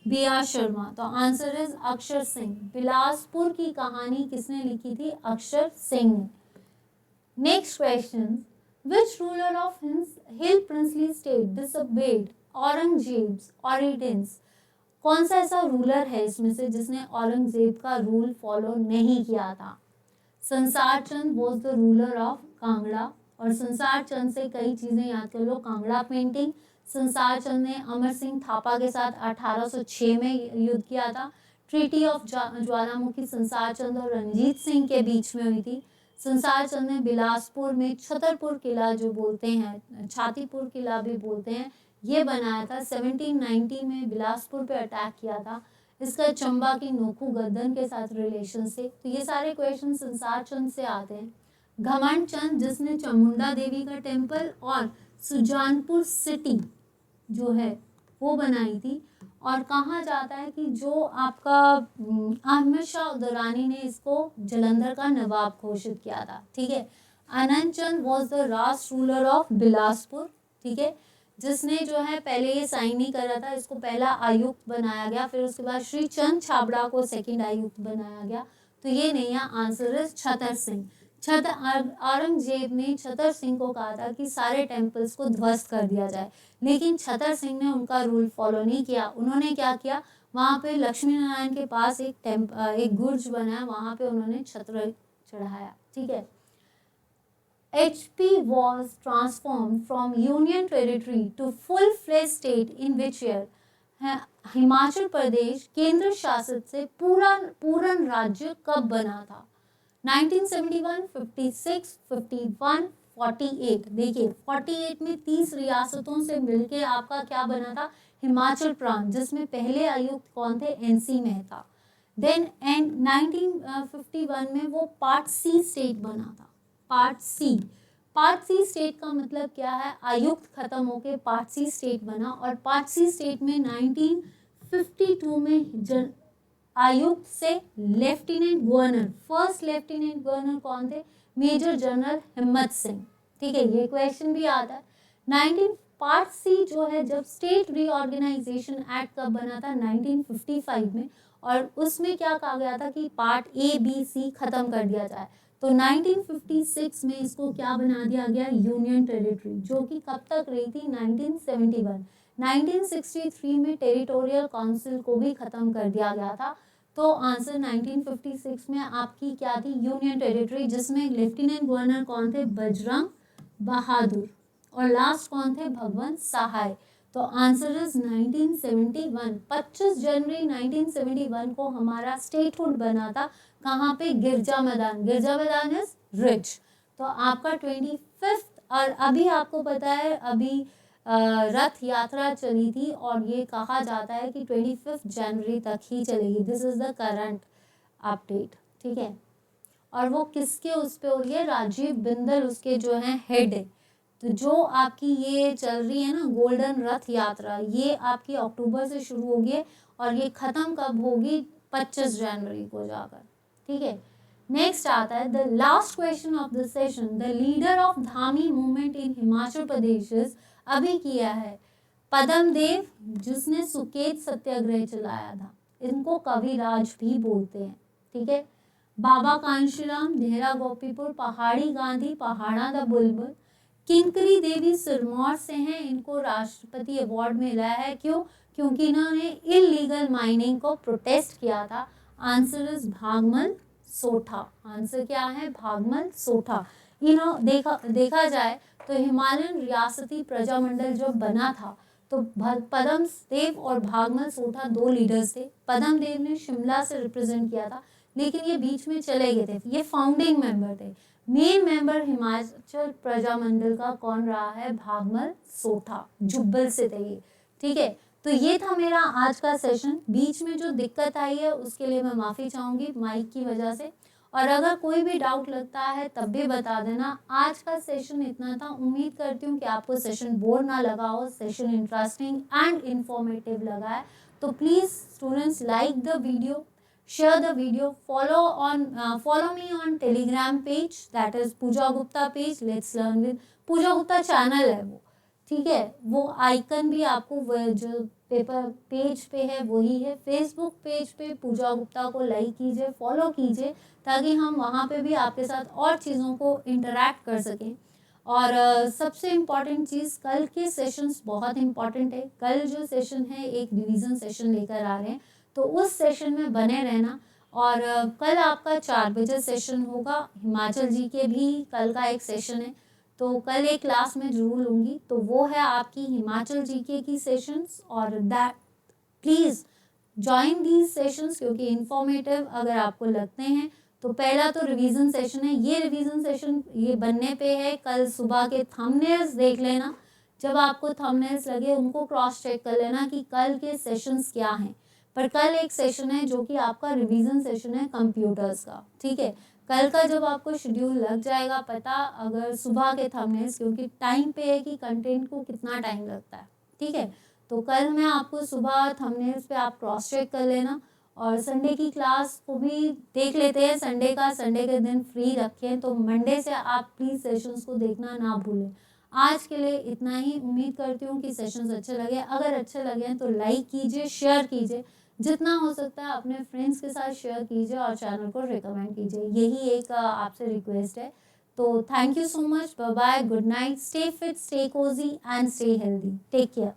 BR शर्मा। तो आंसर इज अक्षर सिंह। बिलासपुर की कहानी किसने लिखी थी? अक्षर सिंह ने। Next question, which ruler of hill princely state disobeyed Aurangzeb's ordinance. कौन सा ऐसा रूलर है इसमें से जिसने औरंगजेब का रूल फॉलो नहीं किया था? Sansar Chand was the ruler of Kangra, और संसार चंद से कई चीजें याद कर लो। कांगड़ा पेंटिंग, संसार चंद ने अमर सिंह थापा के साथ 1806 में युद्ध किया था। ट्रीटी ऑफ ज्वालामुखी संसार चंद और रंजीत सिंह के बीच में हुई थी। संसार चंद ने बिलासपुर में छतरपुर किला जो बोलते हैं, छातीपुर किला भी बोलते हैं, ये बनाया था। 1790 में बिलासपुर पे अटैक किया था। इसका चंबा की नोखू गर्दन के साथ रिलेशन से। तो ये सारे क्वेश्चन संसार चंद से आते हैं। घमंड चंद जिसने चामुंडा देवी का टेम्पल और सुजानपुर सिटी जो है वो बनाई थी। और कहा जाता है कि जो आपका अहमद शाह दुरानी ने इसको जलंधर का नवाब घोषित किया था। ठीक है, Anand Chand was the last ruler of Bilaspur. ठीक है, जिसने जो है पहले ये साइन नहीं करा था, इसको पहला आयुक्त बनाया गया, फिर उसके बाद श्री चंद छाबड़ा को सेकंड आयुक्त बनाया गया। तो ये नहीं है, आंसर इज छतर सिंह। औरंगजेब ने छतर सिंह को कहा था कि सारे टेम्पल्स को ध्वस्त कर दिया जाए, लेकिन छतर सिंह ने उनका रूल फॉलो नहीं किया। उन्होंने क्या किया, वहाँ पे लक्ष्मी नारायण के पास एक गुर्ज बनाया, वहाँ पे उन्होंने छत्र चढ़ाया। ठीक है, HP was transformed from Union Territory to full-fledged state in which year? Himachal Pradesh केंद्र शासित से पूर्ण राज्य कब बना था? 1971, 56, 51, 48। देखिए 48 में 30 रियासतों से मिलके आपका क्या बना था? हिमाचल प्रांत, जिसमें पहले आयुक्त कौन थे? NC मेहता। देन एंड 1951 में वो पार्ट C स्टेट बना था। पार्ट सी स्टेट का मतलब क्या है? आयुक्त खत्म होके पार्ट सी स्टेट बना, और पार्ट सी स्टेट में 1952 में आयुक्त से lieutenant governor, first lieutenant governor कौन थे? मेजर जनरल हिम्मत सिंह। ठीक है, ये क्वेश्चन भी आता है। 19 पार्ट सी जो है, जब स्टेट रीऑर्गेनाइजेशन एक्ट कब बना था? 1955 में, और उसमें क्या कहा गया था कि पार्ट A, B, C खत्म कर दिया जाए। तो 1956 में इसको क्या बना दिया गया? यूनियन टेरिटरी, जो कि कब तक रही थी? 1971। 1963 में टेरिटोरियल काउंसिल को भी खत्म कर दिया गया था। तो आंसर 1956 में आपकी क्या थी? यूनियन टेरिटरी, जिसमें लेफ्टिनेंट गवर्नर कौन थे? बजरंग बहादुर, और लास्ट कौन थे? भगवंत सहाय। तो आंसर इज 1971। 25 जनवरी 1971 को हमारा स्टेटहुड बना था। कहाँ पे? गिरजा मैदान। गिरजा मैदान इज रिच। तो आपका 25 और अभी आपको पता है अभी रथ यात्रा चली थी और ये कहा जाता है कि 25 जनवरी तक ही चलेगी। This is the current update, ठीक है। और वो किसके उस पे हो रही है, राजीव बिंदल उसके जो हैं हेड है। तो जो आपकी ये चल रही है ना गोल्डन रथ यात्रा, ये आपकी अक्टूबर से शुरू होगी और ये खत्म कब होगी, 25 जनवरी को जाकर, ठीक है। नेक्स्ट आता है the last question of the session, the leader of Dhami movement in Himachal Pradesh अभी किया है पद्म देव, जिसने सुकेत सत्याग्रह चलाया था। इनको कविराज भी बोलते हैं, ठीक है। बाबा कांशीराम देहरा गोपीपुर, पहाड़ी गांधी पहाड़ा द बुलबुल, किंकरी देवी सिरमौर से हैं, इनको राष्ट्रपति अवार्ड मिला है। क्यों? क्योंकि इन्होंने इलीगल माइनिंग को प्रोटेस्ट किया था। Answer is Bhagmal Sotha. Answer क्या है, भागमल सोठा। देखा जाए तो हिमालयन रियासती प्रजामंडल जब बना था तो पद्म देव और भागमल सोठा दो लीडर्स थे। पद्म देव ने शिमला से रिप्रेजेंट किया था, लेकिन ये बीच में चले गए थे। ये फाउंडिंग मेंबर थे। मेन मेंबर हिमाचल प्रजामंडल का कौन रहा है, भागमल सोठा, जुब्बल से थे ये, ठीक है। तो ये था मेरा आज का सेशन। बीच में जो दिक्कत आई है उसके लिए मैं माफ़ी चाहूँगी माइक की वजह से, और अगर कोई भी डाउट लगता है तब भी बता देना। आज का सेशन इतना था। उम्मीद करती हूँ कि आपको सेशन बोर ना लगा हो, सेशन इंटरेस्टिंग एंड इंफॉर्मेटिव लगा है। तो please students like the video, share the video, follow me on telegram page, that is Pooja Gupta page, let's learn with Pooja Gupta channel है वो, ठीक है। वो आइकन भी आपको जो पेपर पेज पे है वही है। फेसबुक पेज पे पूजा गुप्ता को लाइक कीजिए, फॉलो कीजिए, ताकि हम वहाँ पे भी आपके साथ और चीज़ों को इंटरेक्ट कर सकें। और सबसे इम्पॉर्टेंट चीज़, कल के सेशंस बहुत इम्पॉर्टेंट है। कल जो सेशन है एक रिवीजन सेशन लेकर आ रहे हैं, तो उस सेशन में बने रहना। और कल आपका 4 बजे सेशन होगा। हिमाचल जी के भी कल का एक सेशन है, तो कल एक क्लास में जरूर लूँगी। तो वो है आपकी हिमाचल जीके की सेशंस, और that please join these sessions, क्योंकि इंफॉर्मेटिव अगर आपको लगते हैं। तो पहला तो रिवीजन सेशन है। ये रिवीजन सेशन ये बनने पे है। कल सुबह के थंबनेल्स देख लेना, जब आपको थंबनेल्स लगे उनको क्रॉस चेक कर लेना कि कल के सेशंस क्या हैं। पर कल एक सेशन है जो कि आपका रिवीजन सेशन है कंप्यूटर्स का, ठीक है। कल का जब आपको शेड्यूल लग जाएगा पता, अगर सुबह के थंबनेल्स, क्योंकि टाइम पे है कि कंटेंट को कितना टाइम लगता है, ठीक है। तो कल मैं आपको सुबह थंबनेल्स पे आप क्रॉस चेक कर लेना। और संडे की क्लास को भी देख लेते हैं। संडे के दिन फ्री रखें, तो मंडे से आप प्लीज़ सेशंस को देखना ना भूलें। आज के लिए इतना ही। उम्मीद करती हूँ कि सेशंस अच्छे लगे। अगर अच्छे लगे हैं तो लाइक कीजिए, शेयर कीजिए, जितना हो सकता है अपने फ्रेंड्स के साथ शेयर कीजिए और चैनल को रिकमेंड कीजिए। यही एक आपसे रिक्वेस्ट है। तो thank you so much, bye bye, good night, stay fit, stay cozy and stay healthy, take care.